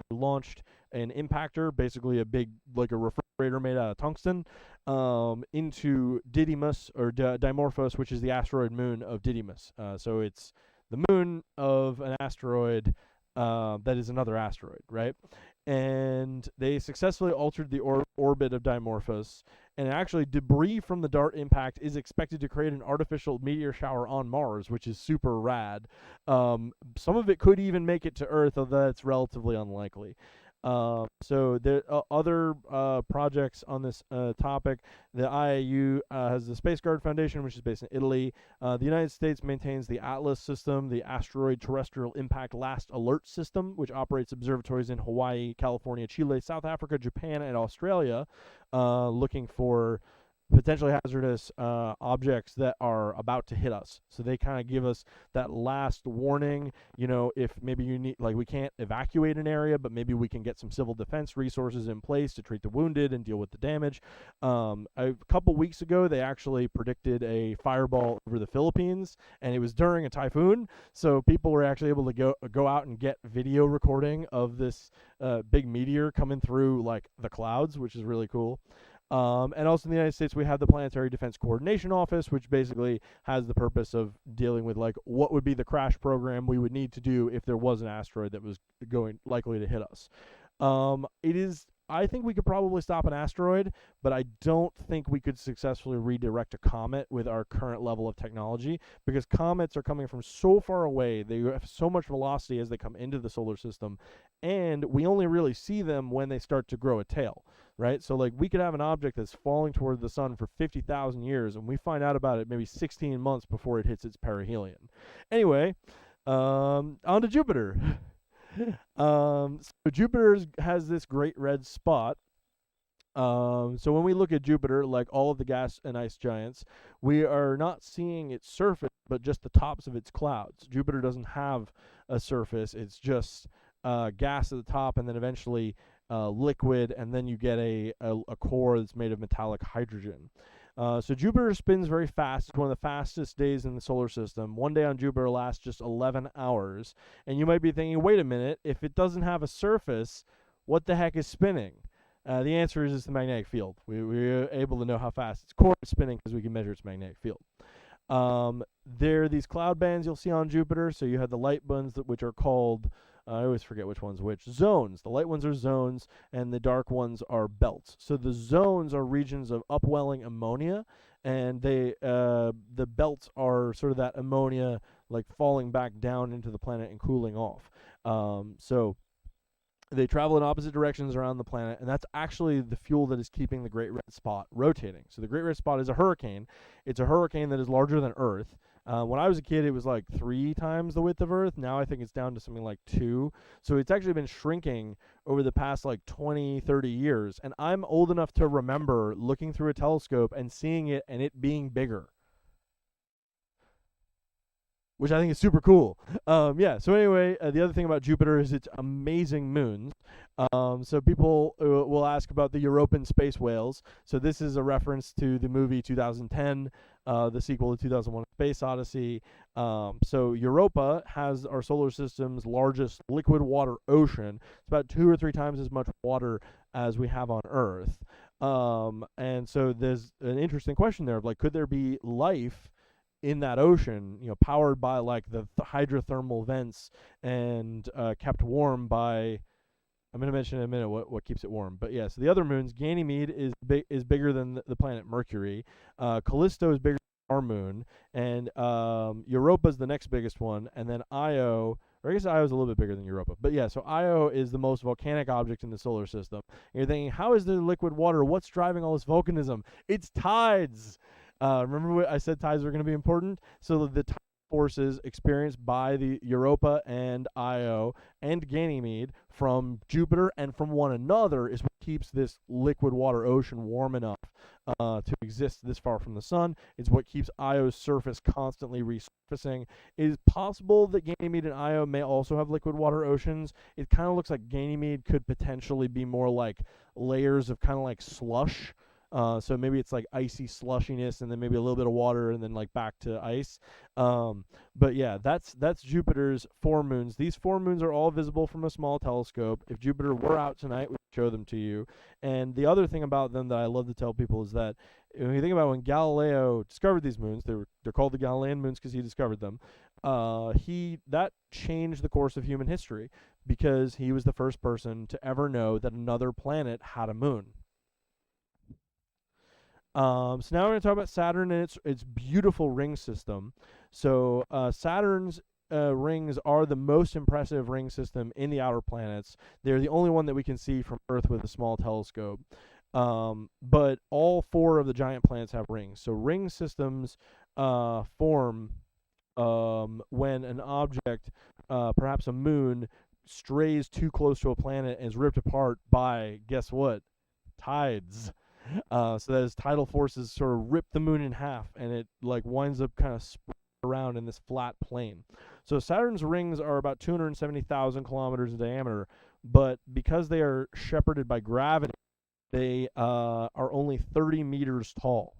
they launched an impactor, basically a big, like a refrigerator made out of tungsten, into Didymos, or Dimorphos, which is the asteroid moon of Didymos. So it's the moon of an asteroid that is another asteroid, right? And they successfully altered the orbit of Dimorphos, and actually debris from the DART impact is expected to create an artificial meteor shower on Mars, which is super rad. Some of it could even make it to Earth, although that's relatively unlikely. So there are other projects on this topic. The IAU has the Space Guard Foundation, which is based in Italy. The United States maintains the ATLAS system, the Asteroid Terrestrial Impact Last Alert System, which operates observatories in Hawaii, California, Chile, South Africa, Japan, and Australia, looking for potentially hazardous objects that are about to hit us. So they kind of give us that last warning, if maybe you need, like, we can't evacuate an area, but maybe we can get some civil defense resources in place to treat the wounded and deal with the damage. A couple weeks ago, they actually predicted a fireball over the Philippines, and it was during a typhoon, so people were actually able to go out and get video recording of this big meteor coming through, like, the clouds, which is really cool. And also in the United States, we have the Planetary Defense Coordination Office, which basically has the purpose of dealing with, like, what would be the crash program we would need to do if there was an asteroid that was likely to hit us. I think we could probably stop an asteroid, but I don't think we could successfully redirect a comet with our current level of technology, because comets are coming from so far away. They have so much velocity as they come into the solar system, and we only really see them when they start to grow a tail, right? So, like, we could have an object that's falling toward the sun for 50,000 years, and we find out about it maybe 16 months before it hits its perihelion. Anyway, on to Jupiter. So Jupiter has this great red spot. So when we look at Jupiter, like all of the gas and ice giants, we are not seeing its surface, but just the tops of its clouds. Jupiter doesn't have a surface. It's just gas at the top, and then eventually liquid, and then you get a core that's made of metallic hydrogen. So Jupiter spins very fast. It's one of the fastest days in the solar system. One day on Jupiter lasts just 11 hours. And you might be thinking, wait a minute, if it doesn't have a surface, what the heck is spinning? The answer is it's the magnetic field. We're able to know how fast its core is spinning because we can measure its magnetic field. There are these cloud bands you'll see on Jupiter. So you have the light bands, which are called, I always forget which one's which, zones. The light ones are zones, and the dark ones are belts. So the zones are regions of upwelling ammonia, and the belts are sort of that ammonia, like, falling back down into the planet and cooling off. So they travel in opposite directions around the planet, and that's actually the fuel that is keeping the Great Red Spot rotating. So the Great Red Spot is a hurricane. It's a hurricane that is larger than Earth. When I was a kid, it was like 3 times the width of Earth. Now I think it's down to something like 2. So it's actually been shrinking over the past, like, 20, 30 years. And I'm old enough to remember looking through a telescope and seeing it and it being bigger, which I think is super cool. So anyway, the other thing about Jupiter is its amazing moons. So people will ask about the European space whales. So this is a reference to the movie 2010, the sequel to 2001: Space Odyssey. So Europa has our solar system's largest liquid water ocean. It's about 2 or 3 times as much water as we have on Earth. And so there's an interesting question there of, like, could there be life in that ocean, powered by, like, the hydrothermal vents and kept warm by, I'm going to mention in a minute what keeps it warm. But yeah, so the other moons, Ganymede is bigger than the planet Mercury. Callisto is bigger than our moon, and Europa is the next biggest one, and then Io, Or I guess Io is a little bit bigger than Europa. But yeah, so Io is the most volcanic object in the solar system. And you're thinking, how is there liquid water? What's driving all this volcanism? It's tides. Remember what I said tides were going to be important? So the tide forces experienced by the Europa and Io and Ganymede from Jupiter and from one another is what keeps this liquid water ocean warm enough to exist this far from the sun. It's what keeps Io's surface constantly resurfacing. It is possible that Ganymede and Io may also have liquid water oceans. It kind of looks like Ganymede could potentially be more like layers of kind of like slush. So maybe it's like icy slushiness and then maybe a little bit of water and then like back to ice. But yeah, that's Jupiter's 4 moons. These 4 moons are all visible from a small telescope. If Jupiter were out tonight, we'd show them to you. And the other thing about them that I love to tell people is that when you think about when Galileo discovered these moons, they're called the Galilean moons because he discovered them. That changed the course of human history because he was the first person to ever know that another planet had a moon. So now we're going to talk about Saturn and its beautiful ring system. So Saturn's rings are the most impressive ring system in the outer planets. They're the only one that we can see from Earth with a small telescope. But all 4 of the giant planets have rings. So ring systems form when an object, perhaps a moon, strays too close to a planet and is ripped apart by, guess what? Tides. So that as tidal forces sort of rip the moon in half, and it like winds up kind of spread around in this flat plane. So Saturn's rings are about 270,000 kilometers in diameter, but because they are shepherded by gravity, they are only 30 meters tall.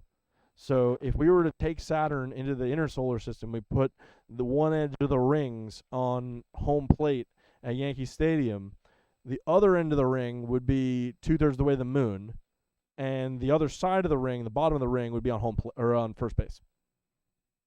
So if we were to take Saturn into the inner solar system, we put the one edge of the rings on home plate at Yankee Stadium, the other end of the ring would be 2/3 the way to the moon, and the other side of the ring, the bottom of the ring, would be on or on first base.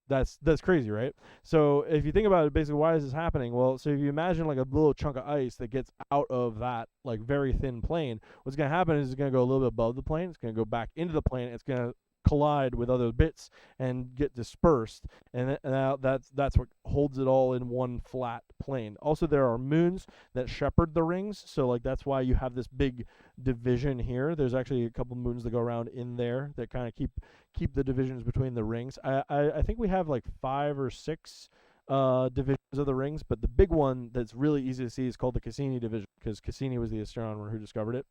That's crazy, right? So if you think about it, basically, why is this happening? Well, so if you imagine like a little chunk of ice that gets out of that like very thin plane, what's going to happen is it's going to go a little bit above the plane. It's going to go back into the plane. It's going to collide with other bits and get dispersed, and now that's what holds it all in one flat plane. Also, there are moons that shepherd the rings, so like that's why you have this big division here. There's actually a couple moons that go around in there that kind of keep the divisions between the rings. I think we have like 5 or 6 divisions of the rings, but the big one that's really easy to see is called the Cassini division because Cassini was the astronomer who discovered it.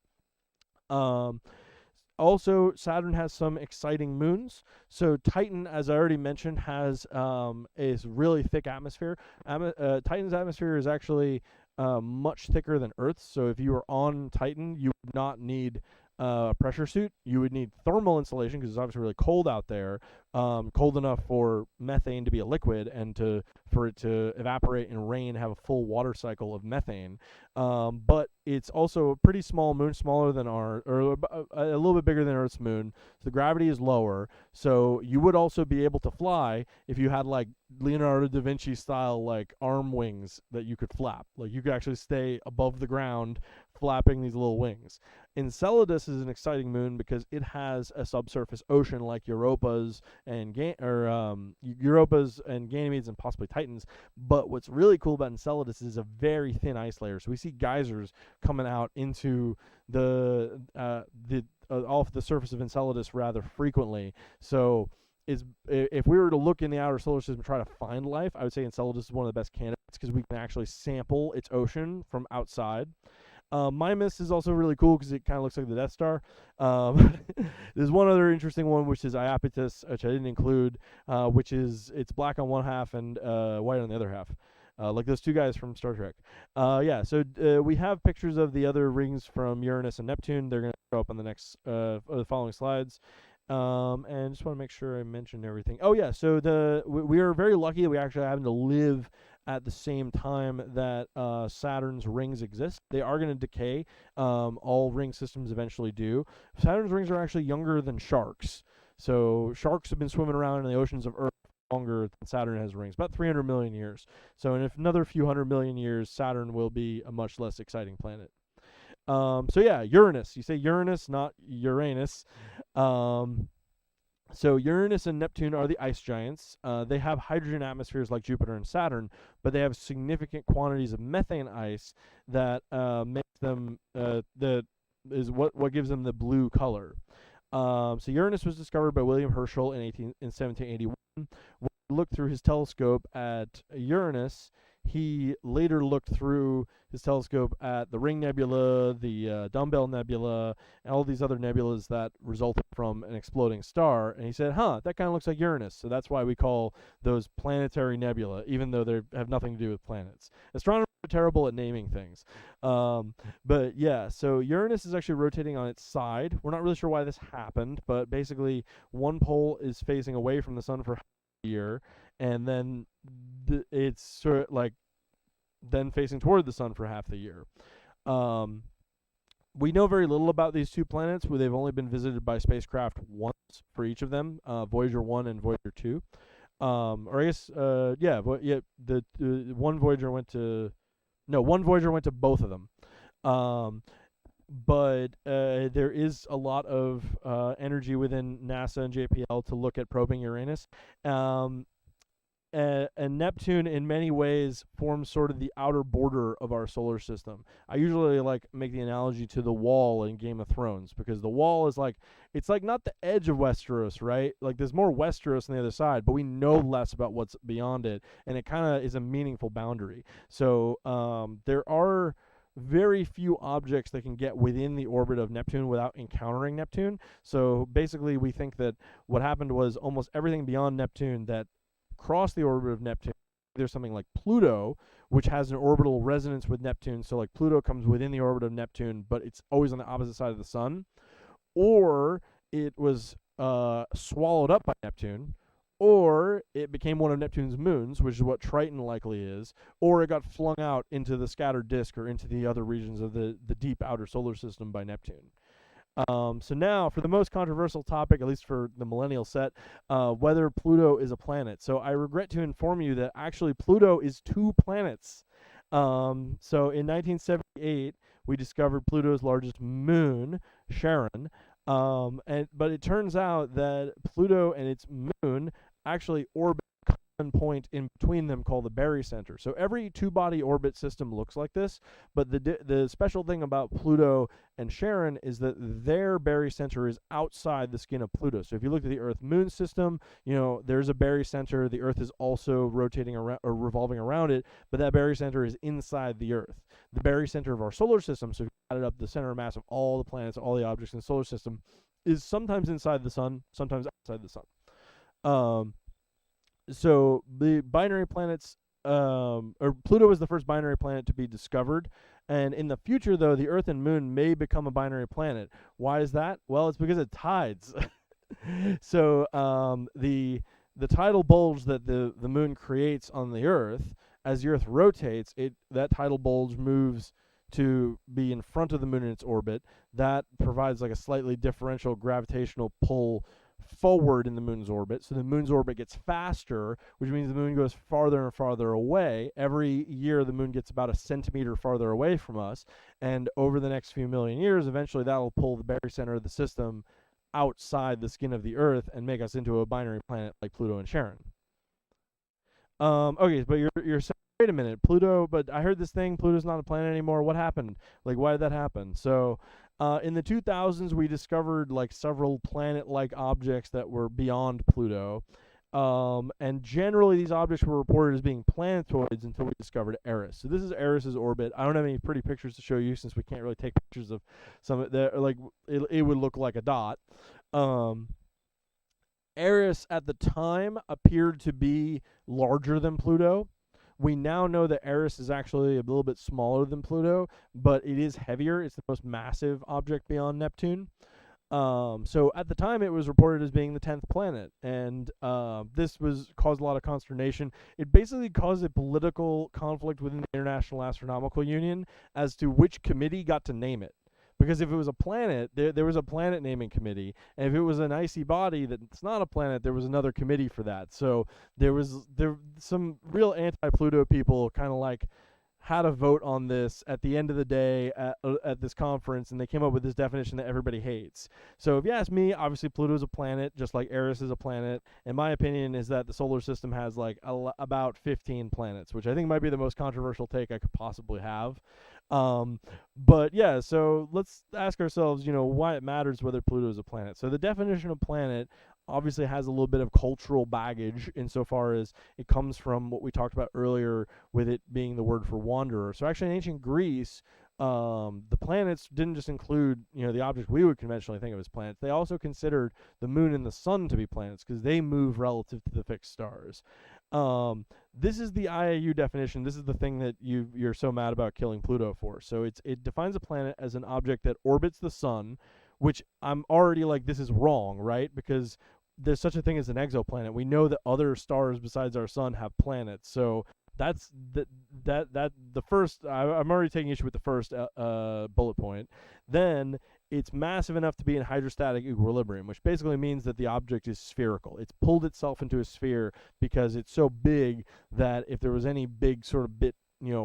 Also, Saturn has some exciting moons. So Titan, as I already mentioned, has a really thick atmosphere. Titan's atmosphere is actually much thicker than Earth's. So if you were on Titan, you would not need a pressure suit. You would need thermal insulation because it's obviously really cold out there, cold enough for methane to be a liquid and for it to evaporate and rain, have a full water cycle of methane. But it's also a pretty small moon, smaller than our, or a little bit bigger than Earth's moon. So the gravity is lower. So you would also be able to fly if you had like Leonardo da Vinci style like arm wings that you could flap. Like you could actually stay above the ground flapping these little wings. Enceladus is an exciting moon because it has a subsurface ocean like Europa's and Europa's and Ganymedes and possibly Titans. But what's really cool about Enceladus is a very thin ice layer. So we see geysers coming out into off the surface of Enceladus rather frequently. So if we were to look in the outer solar system and try to find life, I would say Enceladus is one of the best candidates because we can actually sample its ocean from outside. Mimas is also really cool because it kind of looks like the Death Star. There's one other interesting one, which is Iapetus, which I didn't include, which is it's black on one half and white on the other half. Like those 2 guys from Star Trek. So we have pictures of the other rings from Uranus and Neptune. They're going to show up on the next the following slides. And just want to make sure I mentioned everything. Oh yeah, so we are very lucky that we actually happen to live at the same time that Saturn's rings exist. They are going to decay. All ring systems eventually do. Saturn's rings are actually younger than sharks. So sharks have been swimming around in the oceans of Earth longer than Saturn has rings, about 300 million years. So in another few 100 million years, Saturn will be a much less exciting planet. So yeah, Uranus. You say Uranus, not Uranus. So Uranus and Neptune are the ice giants. They have hydrogen atmospheres like Jupiter and Saturn, but they have significant quantities of methane ice that makes them that is what gives them the blue color. So Uranus was discovered by William Herschel in 1781. When he looked through his telescope at Uranus, he later looked through his telescope at the Ring Nebula, the Dumbbell Nebula, and all these other nebulas that resulted from an exploding star. And he said, that kind of looks like Uranus. So that's why we call those planetary nebula, even though they have nothing to do with planets. Astronomers are terrible at naming things. But yeah, so Uranus is actually rotating on its side. We're not really sure why this happened, but basically one pole is facing away from the sun for half a year, and then it's sort of like then facing toward the sun for half the year. We know very little about these two planets, where they've only been visited by spacecraft once for each of them, Voyager 1 and Voyager 2. Or I guess, one Voyager went to both of them. But there is a lot of energy within NASA and JPL to look at probing Uranus. And Neptune, in many ways, forms sort of the outer border of our solar system. I usually make the analogy to the wall in Game of Thrones, because the wall is it's not the edge of Westeros, right? Like, there's more Westeros on the other side, but we know less about what's beyond it, and it kind of is a meaningful boundary. So there are very few objects that can get within the orbit of Neptune without encountering Neptune. So basically, we think that what happened was almost everything beyond Neptune that crossed the orbit of Neptune. There's something like Pluto, which has an orbital resonance with Neptune. So Pluto comes within the orbit of Neptune, but it's always on the opposite side of the sun. Or it was swallowed up by Neptune, or it became one of Neptune's moons, which is what Triton likely is, or it got flung out into the scattered disk or into the other regions of the deep outer solar system by Neptune. So now, for the most controversial topic, at least for the millennial set, whether Pluto is a planet. So I regret to inform you that actually Pluto is 2 planets. So in 1978, we discovered Pluto's largest moon, Charon. But it turns out that Pluto and its moon actually orbit point in between them called the barycenter. So every two-body orbit system looks like this, but the special thing about Pluto and Charon is that their barycenter is outside the skin of Pluto. So if you look at the Earth-Moon system, there's a barycenter. The Earth is also rotating around or revolving around it, but that barycenter is inside the Earth. The barycenter of our solar system, so if you added up the center of mass of all the planets, all the objects in the solar system, is sometimes inside the sun, sometimes outside the sun. So the binary planets, or Pluto was the first binary planet to be discovered. And in the future, though, the Earth and Moon may become a binary planet. Why is that? Well, it's because of tides. So the tidal bulge that the Moon creates on the Earth, as the Earth rotates, that tidal bulge moves to be in front of the Moon in its orbit. That provides a slightly differential gravitational pull forward in the Moon's orbit. So the Moon's orbit gets faster, which means the Moon goes farther and farther away. Every year the Moon gets about a centimeter farther away from us, and over the next few million years, eventually that'll pull the barycenter of the system outside the skin of the Earth and make us into a binary planet like Pluto and Charon. Okay, but you're saying, wait a minute, Pluto, but I heard this thing, Pluto's not a planet anymore. What happened? Why did that happen? So in the 2000s, we discovered several planet-like objects that were beyond Pluto. And generally, these objects were reported as being planetoids until we discovered Eris. So this is Eris's orbit. I don't have any pretty pictures to show you since we can't really take pictures of some of it. It would look like a dot. Eris at the time appeared to be larger than Pluto. We now know that Eris is actually a little bit smaller than Pluto, but it is heavier. It's the most massive object beyond Neptune. So at the time, it was reported as being the 10th planet, and this caused a lot of consternation. It basically caused a political conflict within the International Astronomical Union as to which committee got to name it. Because if it was a planet, there was a planet naming committee, and if it was an icy body that's not a planet, there was another committee for that. So there some real anti-Pluto people kind of had a vote on this at the end of the day at this conference, and they came up with this definition that everybody hates. So if you ask me, obviously Pluto is a planet, just like Eris is a planet. And my opinion is that the solar system has like about 15 planets, which I think might be the most controversial take I could possibly have. But yeah, so let's ask ourselves, why it matters whether Pluto is a planet. So the definition of planet obviously has a little bit of cultural baggage insofar as it comes from what we talked about earlier with it being the word for wanderer. So actually in ancient Greece, the planets didn't just include, the objects we would conventionally think of as planets. They also considered the moon and the sun to be planets because they move relative to the fixed stars. This is the IAU definition. This is the thing that you're so mad about killing Pluto for. So it defines a planet as an object that orbits the sun, which I'm already like, this is wrong, right? Because there's such a thing as an exoplanet. We know that other stars besides our sun have planets. So that's the first. I'm already taking issue with the first bullet point. Then it's massive enough to be in hydrostatic equilibrium, which basically means that the object is spherical. It's pulled itself into a sphere because it's so big that if there was any big sort of bit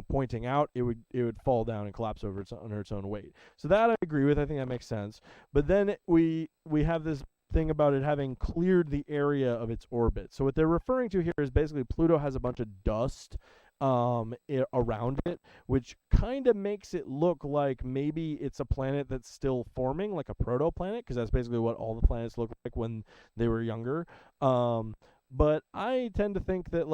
pointing out, it would fall down and collapse under its own weight. So that I agree with. I think that makes sense. But then we have this thing about it having cleared the area of its orbit. So what they're referring to here is basically Pluto has a bunch of dust around it, which kind of makes it look like maybe it's a planet that's still forming, like a protoplanet, because that's basically what all the planets look like when they were younger. But I tend to think that,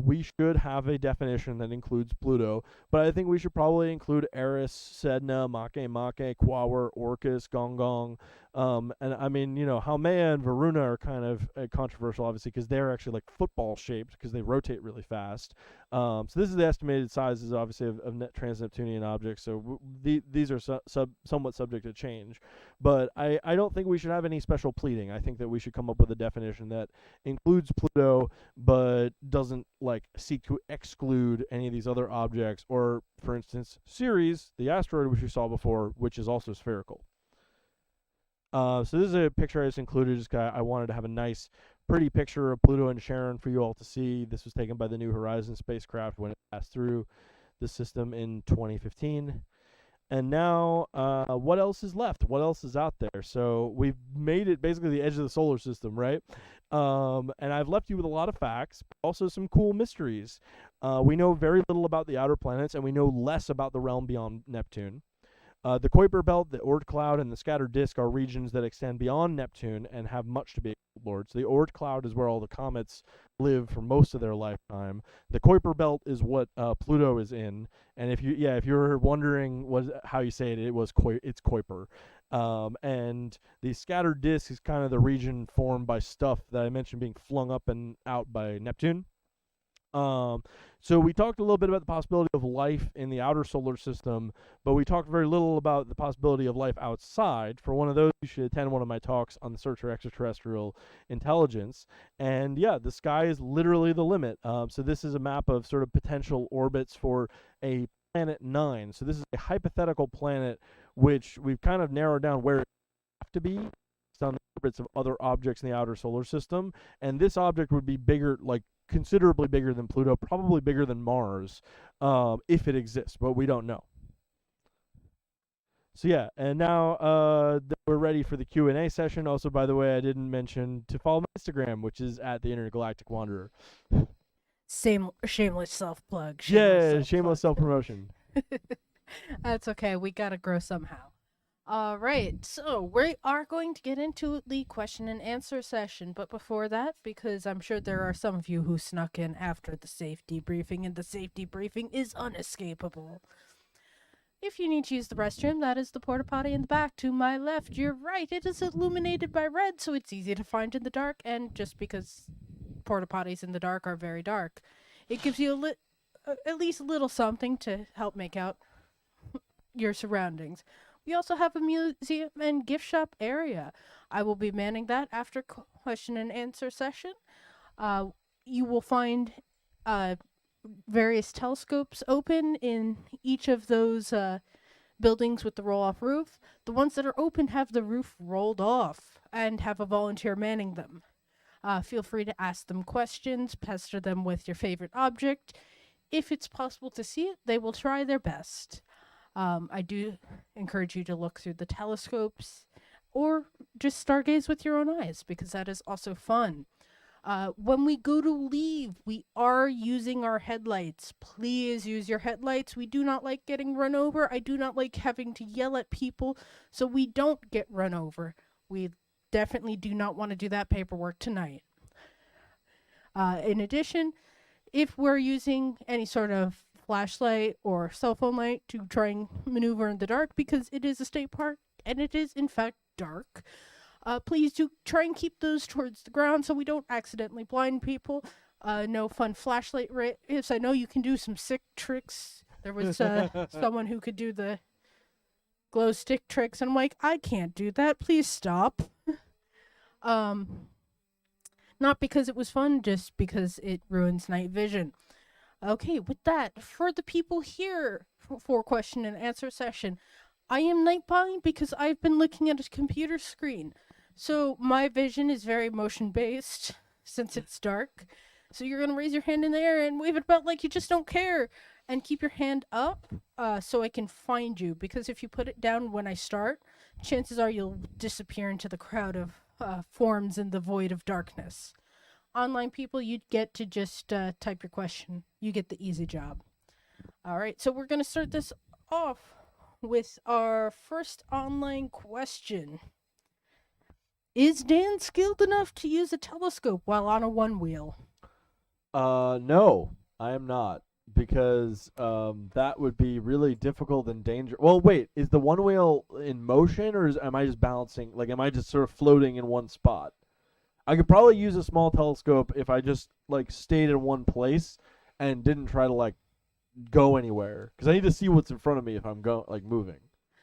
we should have a definition that includes Pluto, but I think we should probably include Eris, Sedna, Makemake, Quaoar, Orcus, Gong. And I mean, Haumea and Varuna are kind of controversial, obviously, because they're actually like football shaped because they rotate really fast. So this is the estimated sizes, obviously, of net trans-Neptunian objects. So these are somewhat subject to change. But I don't think we should have any special pleading. I think that we should come up with a definition that includes Pluto, but doesn't seek to exclude any of these other objects. Or, for instance, Ceres, the asteroid which we saw before, which is also spherical. So this is a picture I just included. I wanted to have a nice, pretty picture of Pluto and Charon for you all to see. This was taken by the New Horizons spacecraft when it passed through the system in 2015. And now, what else is left? What else is out there? So we've made it basically the edge of the solar system, right? And I've left you with a lot of facts, but also some cool mysteries. We know very little about the outer planets, and we know less about the realm beyond Neptune. The Kuiper Belt, the Oort cloud, and the scattered disk are regions that extend beyond Neptune and have much to be explored. So the Oort cloud is where all the comets live for most of their lifetime. The Kuiper Belt is what Pluto is in, and if you're wondering how you say it, it's Kuiper. And the scattered disk is kind of the region formed by stuff that I mentioned being flung up and out by Neptune. So we talked a little bit about the possibility of life in the outer solar system, but we talked very little about the possibility of life outside. For one of those, you should attend one of my talks on the search for extraterrestrial intelligence. And yeah, the sky is literally the limit. So this is a map of sort of potential orbits for a planet 9. So this is a hypothetical planet which we've kind of narrowed down where it have to be on the orbits of other objects in the outer solar system. And this object would be bigger, considerably bigger than Pluto, probably bigger than Mars, if it exists, but we don't know. So yeah, and now we're ready for the Q&A session. Also, by the way, I didn't mention to follow my Instagram, which is at the Intergalactic Wanderer. Shameless self-plug. Shameless self-promotion. That's okay. We gotta grow somehow. All right, so we are going to get into the question and answer session, but before that, because I'm sure there are some of you who snuck in after the safety briefing, and the safety briefing is unescapable. If you need to use the restroom, that is the porta potty in the back to my left. You're right, it is illuminated by red, so it's easy to find in the dark, and just because porta potties in the dark are very dark, it gives you at least a little something to help make out your surroundings. We also have a museum and gift shop area. I will be manning that after question and answer session. You will find various telescopes open in each of those buildings with the roll-off roof. The ones that are open have the roof rolled off and have a volunteer manning them. Feel free to ask them questions, pester them with your favorite object. if it's possible to see it, they will try their best. I do encourage you to look through the telescopes or just stargaze with your own eyes because that is also fun. When we go to leave, we are using our headlights. Please use your headlights. We do not like getting run over. I do not like having to yell at people so we don't get run over. We definitely do not want to do that paperwork tonight. In addition, if we're using any sort of flashlight or cell phone light to try and maneuver in the dark because it is a state park and it is in fact dark, please do try and keep those towards the ground so we don't accidentally blind people. No fun flashlight rips. I know you can do some sick tricks. There was someone who could do the glow stick tricks, and I'm like, I can't do that. Please stop. Not because it was fun, just because it ruins night vision. Okay, with that, for the people here for question and answer session, I am night blind because I've been looking at a computer screen. So my vision is very motion based since it's dark. So you're going to raise your hand in the air and wave it about like you just don't care. And keep your hand up so I can find you. Because if you put it down when I start, chances are you'll disappear into the crowd of forms in the void of darkness. Online people, you get to just type your question. You get the easy job. All right, so we're going to start this off with our first online question. Is Dan skilled enough to use a telescope while on a one wheel? No, I am not. Because that would be really difficult and dangerous. Well, wait, is the one wheel in motion, or am I just balancing? Like, am I just sort of floating in one spot? I could probably use a small telescope if I just like stayed in one place and didn't try to like go anywhere, because I need to see what's in front of me if I'm moving.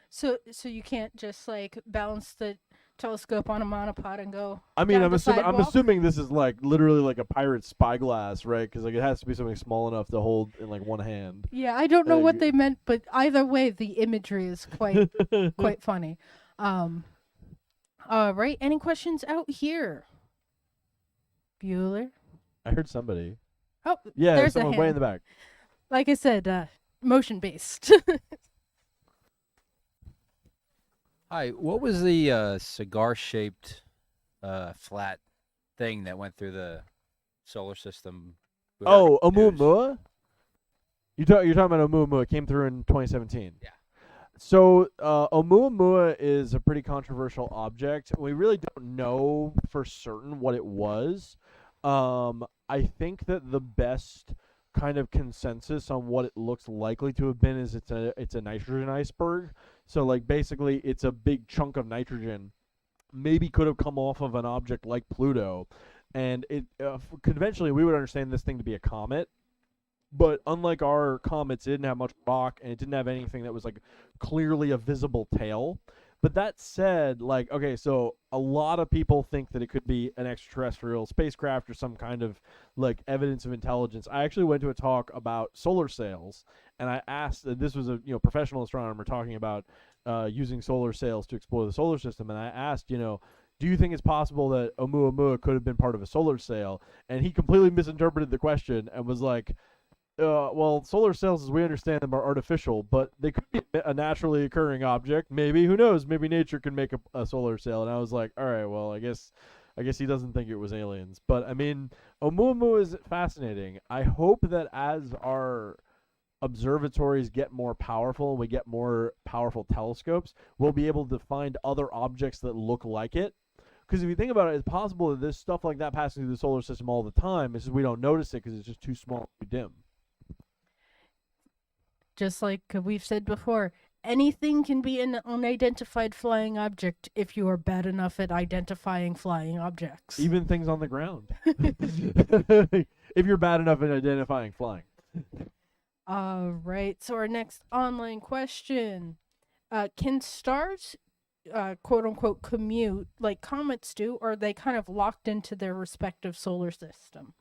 So you can't just like balance the telescope on a monopod and go. I mean, down I'm the assuming sidewalk? this is like literally like a pirate spyglass, right? Because like it has to be something small enough to hold in like one hand. Yeah, I don't know what they meant, but either way, the imagery is quite quite funny. All right, any questions out here? Bueller? I heard somebody. Oh, Yeah, there's someone a hand. way in the back. Like I said, motion based. Hi, what was the cigar-shaped flat thing that went through the solar system? Oh, Oumuamua? You're talking about Oumuamua. It came through in 2017. Yeah. So Oumuamua is a pretty controversial object. We really don't know for certain what it was. I think that the best kind of consensus on what it looks likely to have been is it's a nitrogen iceberg. So like basically it's a big chunk of nitrogen. Maybe could have come off of an object like Pluto, and it conventionally we would understand this thing to be a comet. But unlike our comets, it didn't have much rock, and it didn't have anything that was like clearly a visible tail. But that said, like, okay, so a lot of people think that it could be an extraterrestrial spacecraft or some kind of like evidence of intelligence. I actually went to a talk about solar sails, and I asked. This was a professional astronomer talking about using solar sails to explore the solar system, and I asked, do you think it's possible that Oumuamua could have been part of a solar sail? And he completely misinterpreted the question and was like, well, solar sails, as we understand them, are artificial, but they could be a naturally occurring object. Maybe, who knows? Maybe nature can make a solar sail. And I was like, all right, well, I guess he doesn't think it was aliens. But I mean, Oumuamua is fascinating. I hope that as our observatories get more powerful and we get more powerful telescopes, we'll be able to find other objects that look like it. Because if you think about it, it's possible that this stuff like that passes through the solar system all the time. It's just we don't notice it because it's just too small, too dim. Just like we've said before, anything can be an unidentified flying object if you are bad enough at identifying flying objects. Even things on the ground. If you're bad enough at identifying flying. All right, so our next online question. Can stars, quote unquote, commute like comets do, or are they kind of locked into their respective solar system?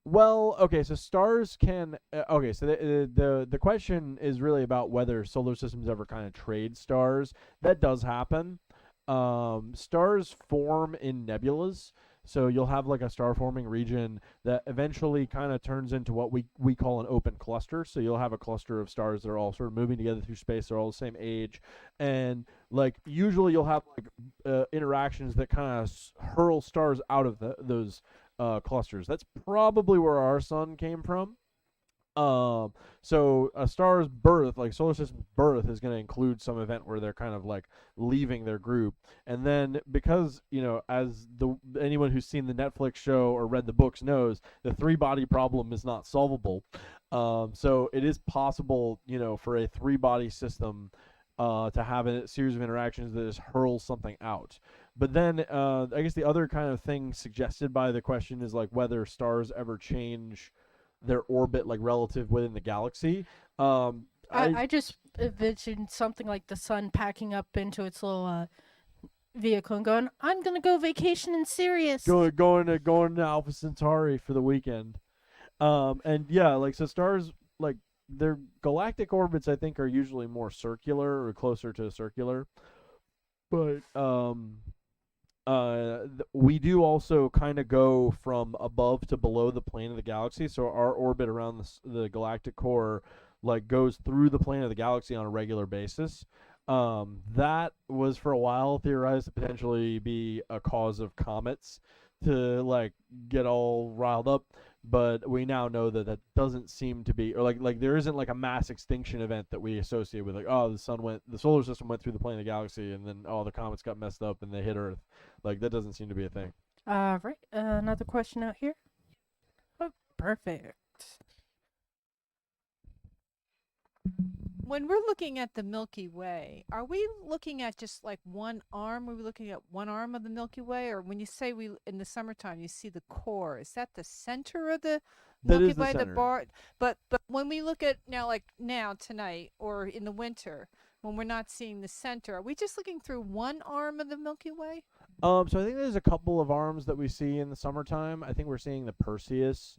Well, okay, so stars can. Okay, so the question is really about whether solar systems ever kind of trade stars. That does happen. Stars form in nebulas. So you'll have like a star forming region that eventually kind of turns into what we call an open cluster. So you'll have a cluster of stars that are all sort of moving together through space. They're all the same age, and like usually you'll have like interactions that kind of hurl stars out of those clusters. That's probably where our sun came from. So a star's birth, like solar system's birth, is going to include some event where they're kind of like leaving their group, and then because as anyone who's seen the Netflix show or read the books knows, the three-body problem is not solvable. So it is possible, for a three-body system to have a series of interactions that just hurls something out. But then I guess the other kind of thing suggested by the question is like whether stars ever change their orbit like relative within the galaxy. I just envisioned something like the sun packing up into its little vehicle and going, I'm gonna go vacation in Sirius. Going to Alpha Centauri for the weekend. And yeah, like so stars like their galactic orbits I think are usually more circular or closer to circular. But we do also kind of go from above to below the plane of the galaxy. So our orbit around the galactic core like goes through the plane of the galaxy on a regular basis. That was for a while theorized to potentially be a cause of comets to like get all riled up. But we now know that that doesn't seem to be, or like there isn't like a mass extinction event that we associate with like, oh, the solar system went through the plane of the galaxy and then the comets got messed up and they hit Earth. Like that doesn't seem to be a thing. Right. Another question out here. Oh, perfect. When we're looking at the Milky Way, are we looking at just like one arm? Are we looking at one arm of the Milky Way? Or when you say we in the summertime, you see the core, is that the center of the That Milky is the Way? center. Bar, but when we look at now tonight or in the winter, when we're not seeing the center, are we just looking through one arm of the Milky Way? So I think there's a couple of arms that we see in the summertime. I think we're seeing the Perseus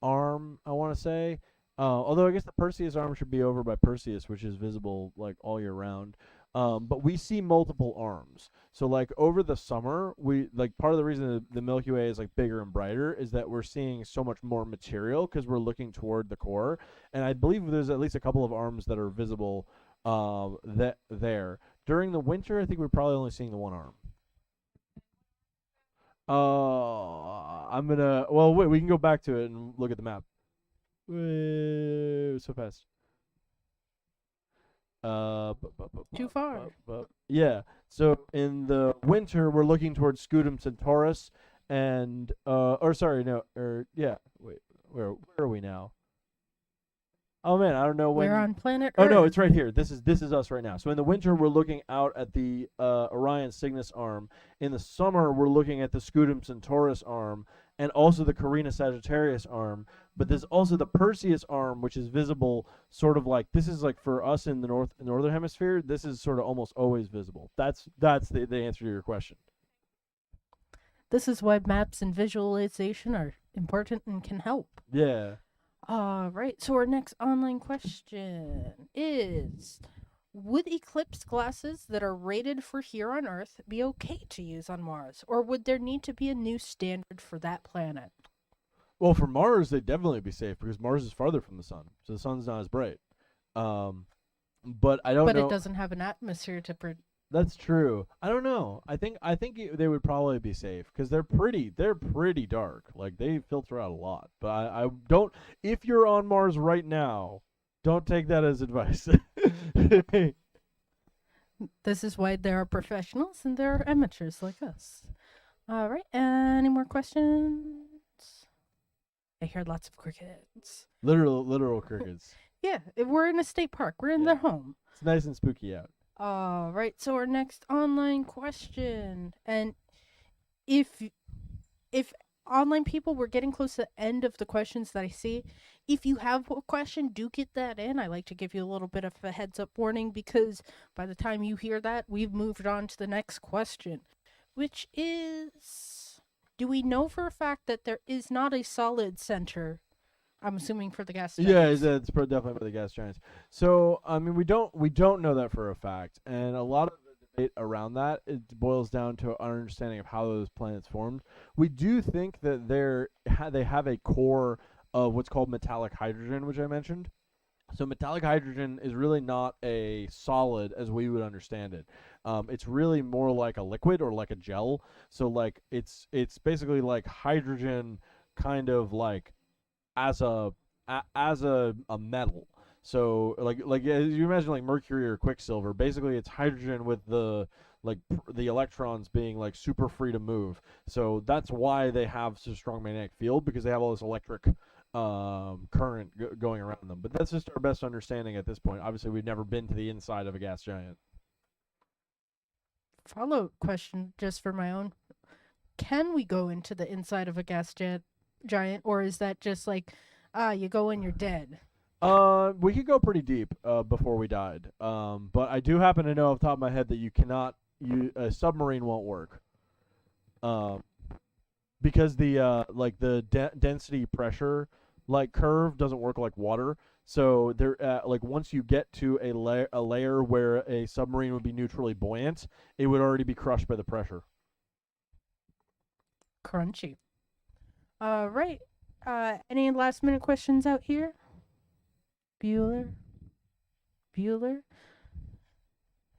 arm, I want to say. Although I guess the Perseus arm should be over by Perseus, which is visible like all year round. But we see multiple arms. So like over the summer, we like part of the reason the Milky Way is like bigger and brighter is that we're seeing so much more material because we're looking toward the core. And I believe there's at least a couple of arms that are visible there. During the winter, I think we're probably only seeing the one arm. Well, wait, we can go back to it and look at the map. Whoa, so fast. Too far. Yeah. So in the winter, we're looking towards Scutum Centaurus, and or sorry, no, or yeah. Wait, where are we now? Oh man, I don't know when. We're on planet Oh Earth. no, it's right here. This is us right now. So in the winter, we're looking out at the Orion Cygnus arm. In the summer, we're looking at the Scutum Centaurus arm, and also the Carina Sagittarius arm. But there's also the Perseus arm, which is visible, sort of like this is like for us in the northern hemisphere. This is sort of almost always visible. That's the answer to your question. This is why maps and visualization are important and can help. Yeah. All right. So our next online question is: would eclipse glasses that are rated for here on Earth be okay to use on Mars, or would there need to be a new standard for that planet? Well, for Mars, they'd definitely be safe because Mars is farther from the sun, so the sun's not as bright. But I don't know. But it doesn't have an atmosphere to. That's true. I don't know. I think they would probably be safe because they're pretty dark. Like they filter out a lot. But I don't. If you're on Mars right now, don't take that as advice. This is why there are professionals and there are amateurs like us. All right. Any more questions? I hear lots of crickets. Literal crickets. Yeah, we're in a state park. We're in Yeah. their home. It's nice and spooky out. All right. So our next online question, and if online people, we're getting close to the end of the questions that I see. If you have a question, do get that in. I like to give you a little bit of a heads up warning because by the time you hear that, we've moved on to the next question, which is: do we know for a fact that there is not a solid center? I'm assuming for the gas giants. Yeah, it's definitely for the gas giants. So I mean, we don't know that for a fact, and a lot of the debate around that. It boils down to our understanding of how those planets formed. We do think that they have a core of what's called metallic hydrogen, which I mentioned. So metallic hydrogen is really not a solid as we would understand it. It's really more like a liquid or like a gel. So like it's basically like hydrogen, kind of like as a metal. So like you imagine like mercury or quicksilver. Basically, it's hydrogen with the the electrons being like super free to move. So that's why they have such a strong magnetic field, because they have all this electric current going around them. But that's just our best understanding at this point. Obviously, we've never been to the inside of a gas giant. Follow-up question, just for my own. Can we go into the inside of a giant, or is that just like, you go and you're dead? We could go pretty deep before we died. But I do happen to know off the top of my head that you cannot. A submarine won't work. Because the density pressure curve doesn't work like water. So there, once you get to a layer where a submarine would be neutrally buoyant, it would already be crushed by the pressure. Crunchy. Right. Any last minute questions out here? Bueller?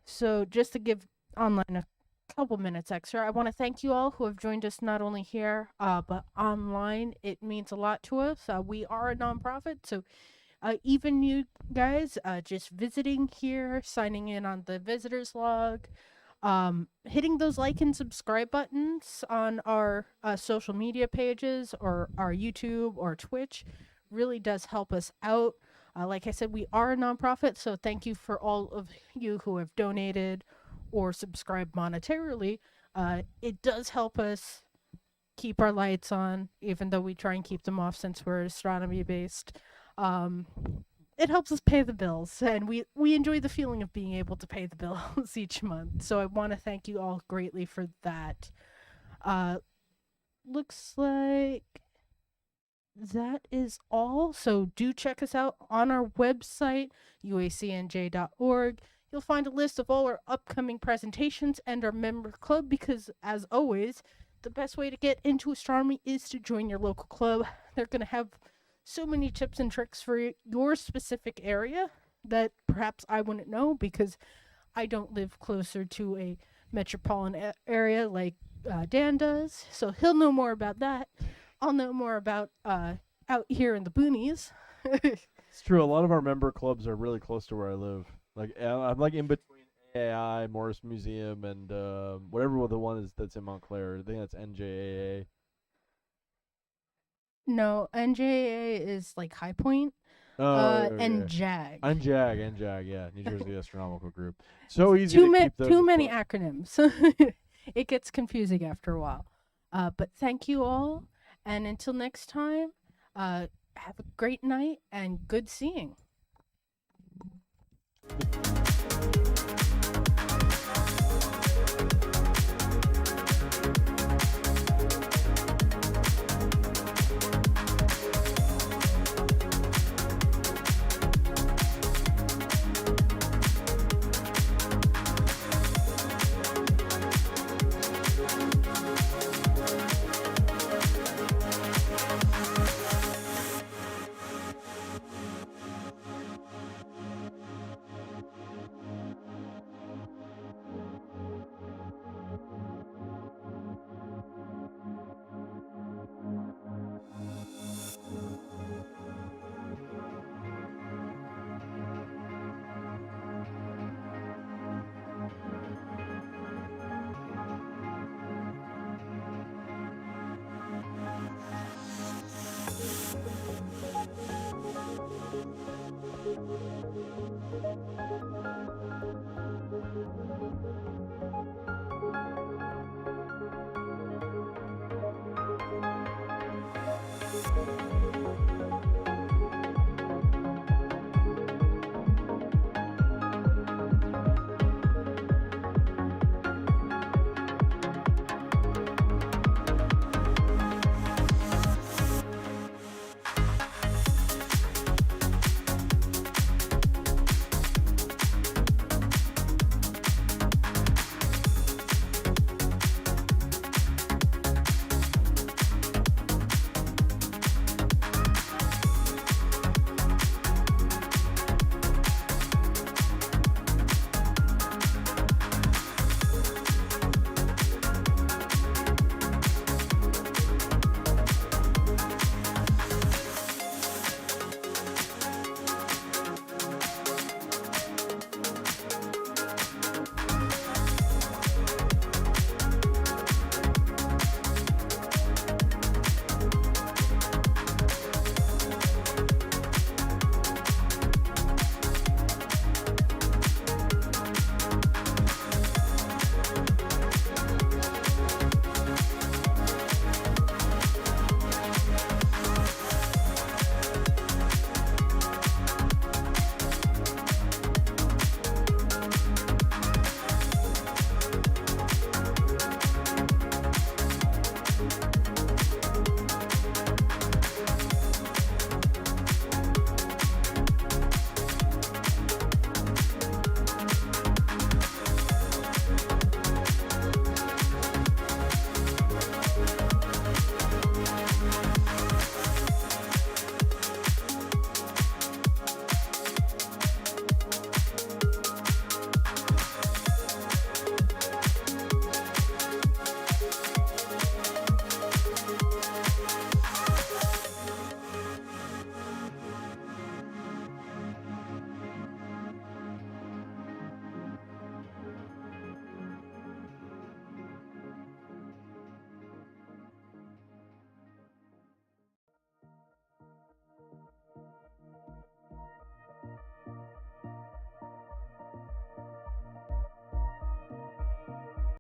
So just to give online a couple minutes extra, I want to thank you all who have joined us not only here, but online. It means a lot to us. We are a nonprofit, so even you guys just visiting here, signing in on the visitors log, hitting those like and subscribe buttons on our social media pages or our YouTube or Twitch really does help us out. Like I said, we are a nonprofit, so thank you for all of you who have donated or subscribed monetarily. It does help us keep our lights on, even though we try and keep them off since we're astronomy based. It helps us pay the bills, and we enjoy the feeling of being able to pay the bills each month. So I want to thank you all greatly for that. Looks like that is all. So do check us out on our website, uacnj.org. You'll find a list of all our upcoming presentations and our member club, because, as always, the best way to get into astronomy is to join your local club. They're going to have so many tips and tricks for your specific area that perhaps I wouldn't know, because I don't live closer to a metropolitan area like Dan does. So he'll know more about that. I'll know more about out here in the boonies. It's true. A lot of our member clubs are really close to where I live. I'm like in between AAI, Morris Museum, and whatever the one is that's in Montclair. I think that's NJAA. No, NJA is like High Point. Okay. And JAG. NJAG, yeah, New Jersey Astronomical Group. So easy to keep those too many apart. acronyms. It gets confusing after a while. But thank you all, and until next time, have a great night and good seeing.